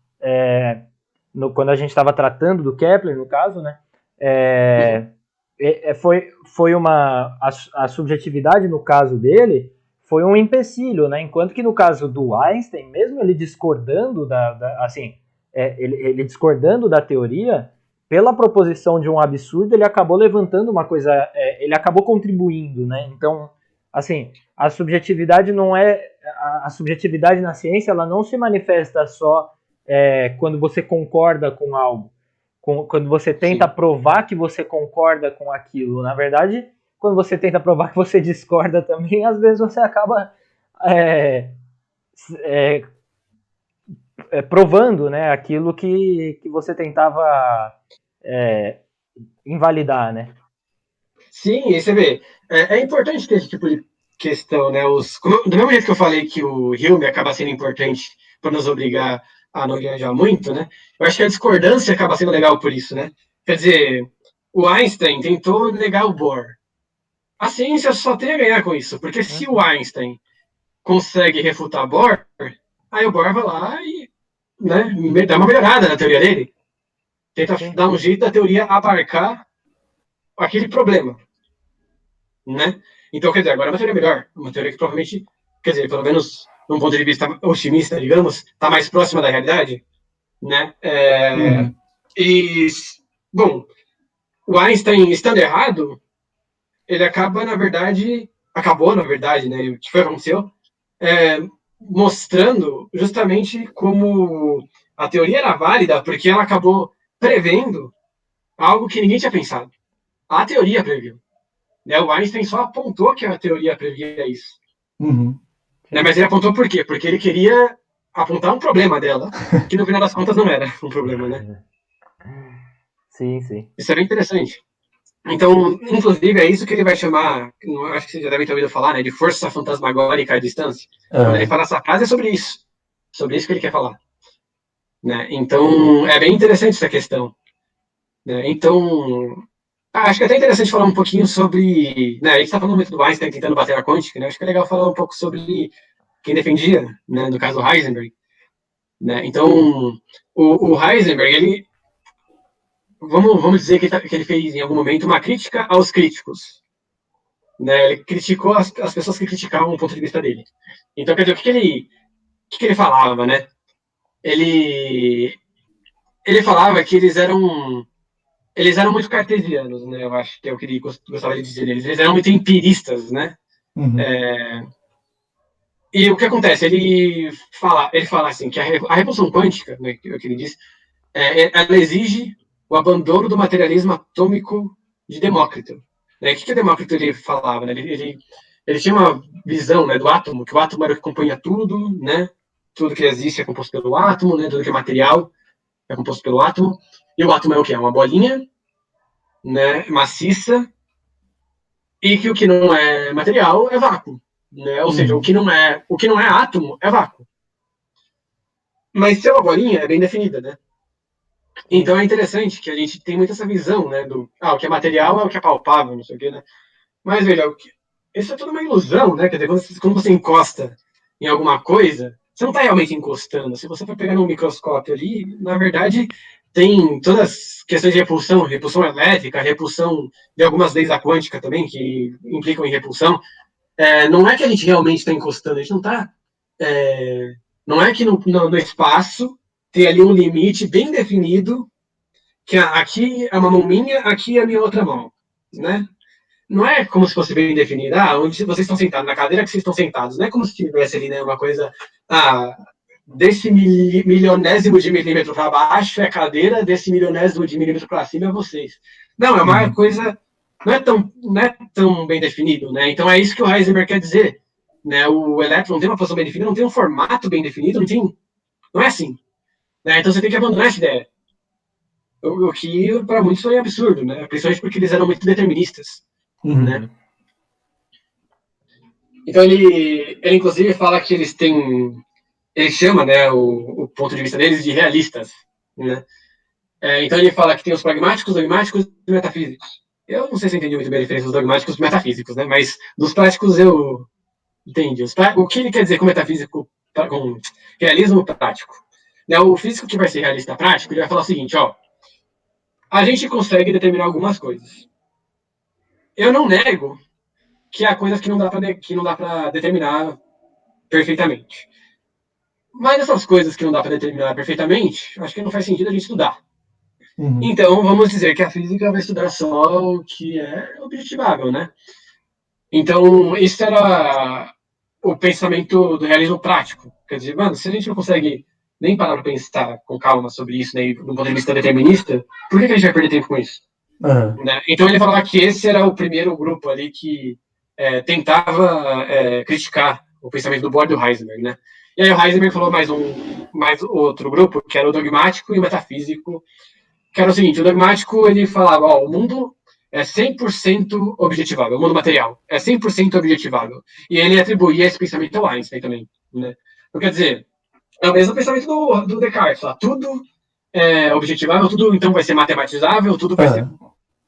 quando a gente estava tratando do Kepler, no caso, né? Foi a subjetividade no caso dele foi um empecilho, né? Enquanto que no caso do Einstein, mesmo ele discordando ele discordando da teoria, pela proposição de um absurdo, ele acabou levantando uma coisa, ele acabou contribuindo, né? Então, assim, a subjetividade na ciência, ela não se manifesta só quando você concorda com algo, quando você tenta provar que você concorda com aquilo. Na verdade, quando você tenta provar que você discorda também, às vezes você acaba provando, né, aquilo que você tentava invalidar, né? Sim, e você vê, é importante ter esse tipo de questão, né? Do mesmo jeito que eu falei que o Hume acaba sendo importante para nos obrigar a não viajar muito, né? Eu acho que a discordância acaba sendo legal por isso, né? Quer dizer, o Einstein tentou negar o Bohr. A ciência só tem a ganhar com isso, porque se o Einstein consegue refutar Bohr, aí o Bohr vai lá e, né, dá uma melhorada na teoria dele. Tenta dar um jeito da teoria abarcar aquele problema, né? Então, quer dizer, agora é uma teoria melhor, uma teoria que provavelmente, quer dizer, pelo menos num ponto de vista otimista, digamos, está mais próxima da realidade, né? E, bom, o Einstein estando errado, ele acabou, na verdade, né? O que foi aconteceu, mostrando justamente como a teoria era válida, porque ela acabou prevendo algo que ninguém tinha pensado. A teoria previu. Né? O Einstein só apontou que a teoria previa isso. Né? Mas ele apontou por quê? Porque ele queria apontar um problema dela, que no final das contas não era um problema, né? Sim, sim. Isso é bem interessante. Então, inclusive, é isso que ele vai chamar, acho que vocês já devem ter ouvido falar, né, de força fantasmagórica à distância. Quando ele fala essa frase, é sobre isso que ele quer falar. Né? Então, é bem interessante essa questão. Né? Então, acho que é até interessante falar um pouquinho sobre, né, a gente está falando muito do Einstein tentando bater a quântica, né? Acho que é legal falar um pouco sobre quem defendia, né, no caso do Heisenberg. Né? Então, o Heisenberg, ele, vamos dizer que ele fez em algum momento uma crítica aos críticos. Né? Ele criticou as pessoas que criticavam o ponto de vista dele. Então, quer dizer, o que ele falava, né? Ele falava que eles eram muito cartesianos, né? Eu acho que é o que ele gostava de dizer deles. Eles eram muito empiristas, né? E o que acontece? Ele fala assim que a revolução quântica, né, que ele diz, ela exige o abandono do materialismo atômico de Demócrito. Né? O que Demócrito ele falava? Né? Ele tinha uma visão, né, do átomo, que o átomo era o que compunha tudo, né? Tudo que existe é composto pelo átomo, né? Tudo que é material é composto pelo átomo. E o átomo é o que? É uma bolinha, né, maciça, e que o que não é material é vácuo. Né? Ou seja, o que não é átomo é vácuo. Mas se é uma bolinha, é bem definida, né? Então é interessante que a gente tem muito essa visão, né, o que é material é o que é palpável, não sei o quê, né? Mas, veja, isso é tudo uma ilusão, né? Quer dizer, quando você encosta em alguma coisa, você não está realmente encostando. Se você for pegar num microscópio ali, na verdade, tem todas as questões de repulsão elétrica, repulsão de algumas leis da quântica também, que implicam em repulsão. Não é que a gente realmente está encostando, a gente não está... não é que no espaço tem ali um limite bem definido, que aqui é uma mão minha, aqui é a minha outra mão, né? Não é como se fosse bem definido, onde vocês estão sentados, na cadeira que vocês estão sentados, não é como se tivesse ali, né, uma coisa, desse milionésimo de milímetro para baixo é a cadeira, desse milionésimo de milímetro para cima é vocês. Não, é uma coisa, não é tão bem definido, né? Então é isso que o Heisenberg quer dizer, né? O elétron não tem uma posição bem definida, não tem um formato bem definido, não é assim. Né? Então você tem que abandonar essa ideia. O que para muitos foi absurdo, né? Principalmente porque eles eram muito deterministas. Né? Então ele inclusive fala que eles têm, ele chama, né, o ponto de vista deles de realistas, né? Então ele fala que tem os pragmáticos, dogmáticos e metafísicos. Eu não sei se eu entendi muito bem a diferença dos dogmáticos e metafísicos, né? Mas dos práticos eu entendi. O que ele quer dizer com metafísico, com realismo prático? Né? O físico que vai ser realista prático, ele vai falar o seguinte, a gente consegue determinar algumas coisas. Eu não nego que há coisas que não dá para determinar perfeitamente. Mas essas coisas que não dá para determinar perfeitamente, acho que não faz sentido a gente estudar. Então, vamos dizer que a física vai estudar só o que é objetivável, né? Então, isso era o pensamento do realismo prático. Quer dizer, mano, se a gente não consegue nem parar para pensar com calma sobre isso, né, do ponto de vista determinista, por que a gente vai perder tempo com isso? Né? Então ele falava que esse era o primeiro grupo ali que tentava criticar o pensamento do Bohr e do Heisenberg, né? E aí o Heisenberg falou mais outro grupo, que era o dogmático e o metafísico, que era o seguinte: o dogmático ele falava, o mundo é 100% objetivável, o mundo material é 100% objetivável. E ele atribuía esse pensamento ao Einstein também, né? Então, quer dizer, é o mesmo pensamento do Descartes, tudo é objetivável, tudo então vai ser matematizável, tudo vai ser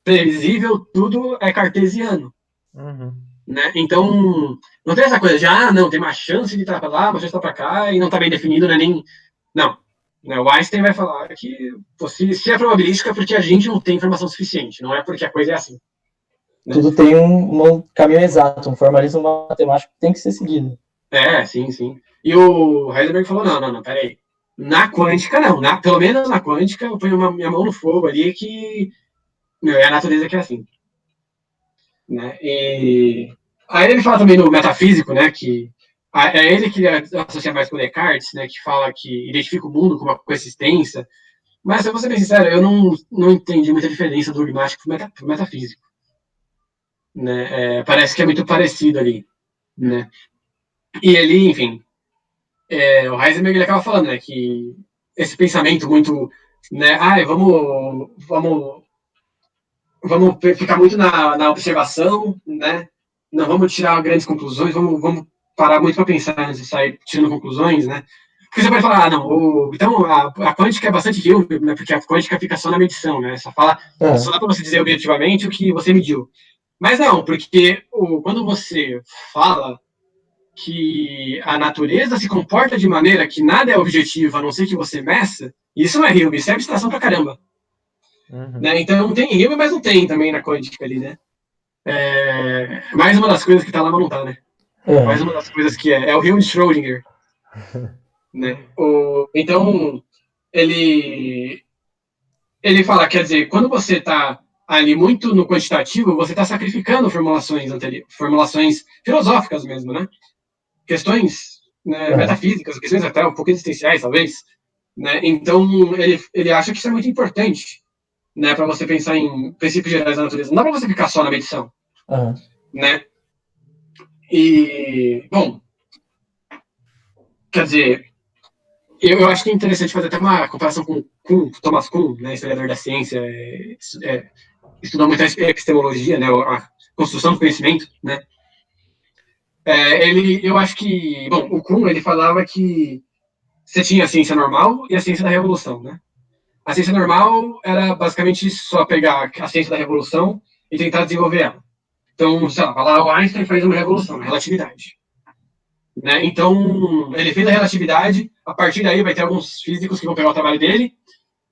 previsível, tudo é cartesiano. Uhum. Né? Então, não tem essa coisa de, não, tem uma chance de estar para lá, uma chance de estar para cá, e não está bem definido, né? Não. O Einstein vai falar que se é probabilística é porque a gente não tem informação suficiente, não é porque a coisa é assim. Né? Tudo tem um caminho exato, um formalismo matemático que tem que ser seguido. Sim. E o Heisenberg falou, não, peraí. Na quântica, não. Pelo menos na quântica, eu ponho minha mão no fogo ali que é a natureza que é assim. Né? E aí ele fala também no metafísico, né, que é ele que associa mais com Descartes, né, que fala que identifica o mundo com uma coexistência. Mas, se eu vou ser bem sincero, eu não entendi muita diferença do dogmático para o metafísico. Né? Parece que é muito parecido ali. Né? E ele, enfim, o Heisenberg ele acaba falando, né, que esse pensamento muito, né, vamos ficar muito na observação, né? Não vamos tirar grandes conclusões, vamos parar muito para pensar antes de sair tirando conclusões, né? Porque você pode falar, então a quântica é bastante rígida, né? Porque a quântica fica só na medição, né? Só dá para você dizer objetivamente o que você mediu. Mas não, porque quando você fala que a natureza se comporta de maneira que nada é objetivo, a não ser que você meça, isso não é rígido, isso é abstração pra caramba. Uhum. Né? Então tem rígido, mas não tem também na quântica ali, né? Mais uma das coisas que tá lá, mas não tá, né? Mais uma das coisas que é o rio de Schrödinger. Né? Então, ele fala, quer dizer, quando você está ali muito no quantitativo, você está sacrificando formulações filosóficas mesmo, né? Questões, né, metafísicas, questões até um pouco existenciais, talvez. Né? Então, ele acha que isso é muito importante, né, para você pensar em princípios gerais da natureza. Não dá para você ficar só na medição. Né? E, bom, quer dizer, eu acho que é interessante fazer até uma comparação com Thomas Kuhn, né, historiador da ciência, estudou muito a epistemologia, né, a construção do conhecimento, né. Eu acho que, bom, o Kuhn, ele falava que você tinha a ciência normal e a ciência da revolução, né. A ciência normal era basicamente só pegar a ciência da revolução e tentar desenvolver ela. Então, sei lá, o Einstein fez uma revolução, a relatividade. Né? Então, ele fez a relatividade, a partir daí vai ter alguns físicos que vão pegar o trabalho dele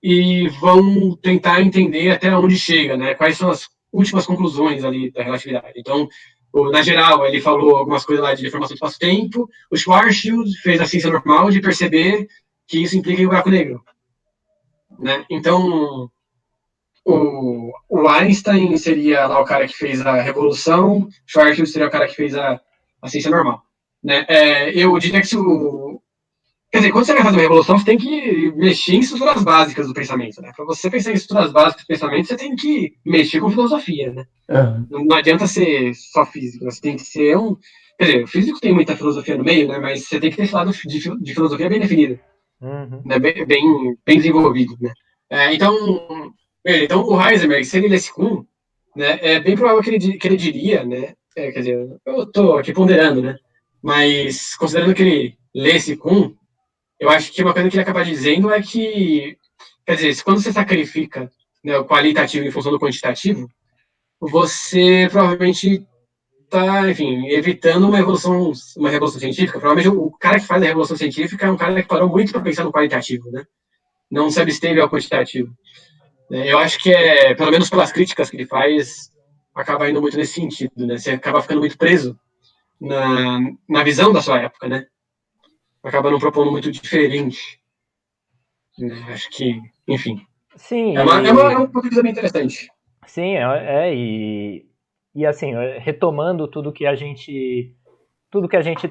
e vão tentar entender até onde chega, né? Quais são as últimas conclusões ali da relatividade. Então, na geral, ele falou algumas coisas lá de deformação do espaço-tempo, o Schwarzschild fez a ciência normal de perceber que isso implica em um buraco negro. Né? Então, o Einstein seria lá o cara que fez a revolução, Schwarzschild seria o cara que fez a ciência normal. Né? Eu diria que quer dizer, quando você vai fazer uma revolução, você tem que mexer em estruturas básicas do pensamento. Né? Para você pensar em estruturas básicas do pensamento, você tem que mexer com filosofia. Né? Não adianta ser só físico, você tem que ser um. Quer dizer, o físico tem muita filosofia no meio, né? Mas você tem que ter esse lado de filosofia bem definido. Né? Bem desenvolvido. Né? Então o Heisenberg, se ele lesse Kuhn, né, é bem provável que ele diria, né? Quer dizer, eu estou aqui ponderando, né? Mas considerando que ele lesse Kuhn, eu acho que uma coisa que ele acaba dizendo é que, quer dizer, quando você sacrifica, né, o qualitativo em função do quantitativo, você provavelmente está, enfim, evitando uma revolução científica. Provavelmente o cara que faz a revolução científica é um cara que parou muito para pensar no qualitativo, né? Não se absteve ao quantitativo. Eu acho que pelo menos pelas críticas que ele faz, acaba indo muito nesse sentido, né? Você acaba ficando muito preso na visão da sua época, né? Acaba não propondo muito diferente. Né? Acho que, enfim. Sim, É uma coisa bem interessante. Sim, e assim, retomando tudo que a gente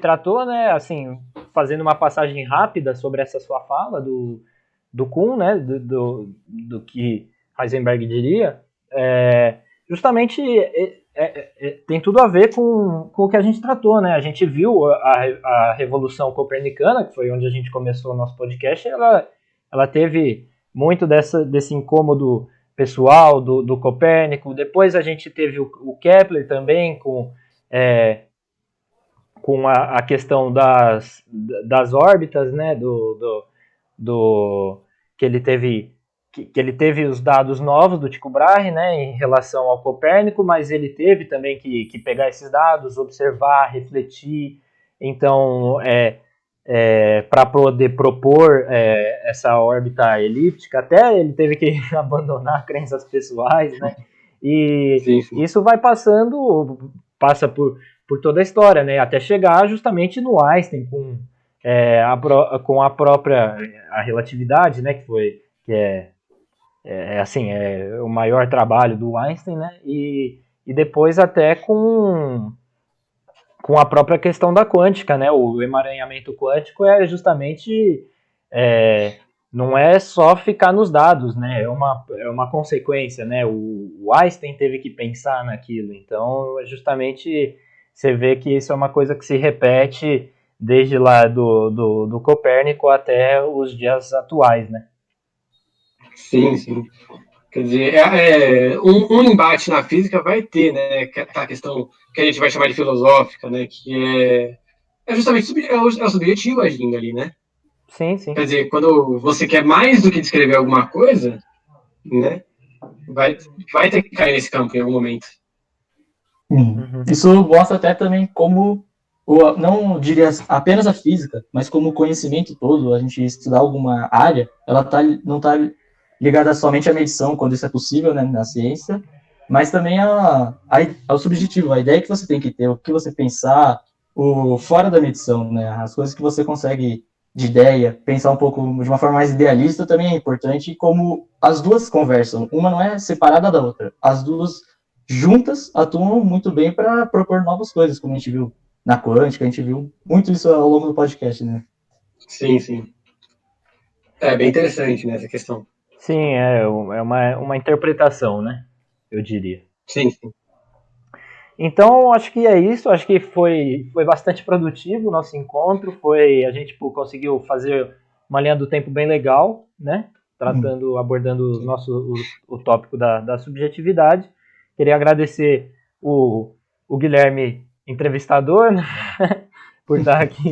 tratou, né? Assim, fazendo uma passagem rápida sobre essa sua fala do Kuhn, né, do que Heisenberg diria, justamente tem tudo a ver com o que a gente tratou, né? A gente viu a Revolução Copernicana, que foi onde a gente começou o nosso podcast, ela teve muito desse incômodo pessoal do Copérnico. Depois a gente teve o Kepler também, com a questão das órbitas, né? Que ele teve os dados novos do Tycho Brahe, né, em relação ao Copérnico, mas ele teve também que pegar esses dados, observar, refletir. Então, para poder propor essa órbita elíptica, até ele teve que abandonar crenças pessoais, né? E Sim, sim. isso passa por toda a história, né? Até chegar justamente no Einstein com a própria relatividade, né? Que é o maior trabalho do Einstein, né? E depois até com a própria questão da quântica, né? O emaranhamento quântico é justamente não é só ficar nos dados, né? É uma consequência, né? O Einstein teve que pensar naquilo, então justamente você vê que isso é uma coisa que se repete desde lá do Copérnico até os dias atuais, né? Sim, sim. Quer dizer, um embate na física vai ter, né? A questão que a gente vai chamar de filosófica, né? Que é justamente o subjetivo agindo ali, né? Sim, sim. Quer dizer, quando você quer mais do que descrever alguma coisa, né? Vai ter que cair nesse campo em algum momento. Isso mostra até também como, não diria apenas a física, mas como o conhecimento todo, a gente estudar alguma área, ela não está ligada somente à medição, quando isso é possível, né, na ciência, mas também ao subjetivo, a ideia que você tem que ter, o que você pensar, fora da medição, né, as coisas que você consegue de ideia, pensar um pouco de uma forma mais idealista também é importante, como as duas conversam, uma não é separada da outra, as duas juntas atuam muito bem para propor novas coisas, como a gente viu na quântica, a gente viu muito isso ao longo do podcast, né? Sim, sim. É bem interessante, né, essa questão. Sim, é uma interpretação, né? Eu diria. Sim, sim. Então, acho que é isso. Acho que foi bastante produtivo o nosso encontro. A gente conseguiu fazer uma linha do tempo bem legal, né? Abordando o tópico da subjetividade. Queria agradecer o Guilherme entrevistador, né? Por estar aqui.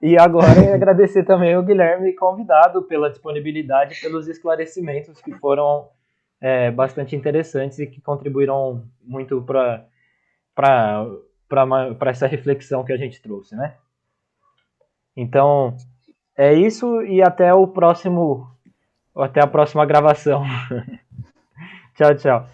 E agora agradecer também o Guilherme convidado pela disponibilidade e pelos esclarecimentos que foram bastante interessantes e que contribuíram muito para essa reflexão que a gente trouxe, né? Então, é isso e até a próxima gravação. Tchau, tchau.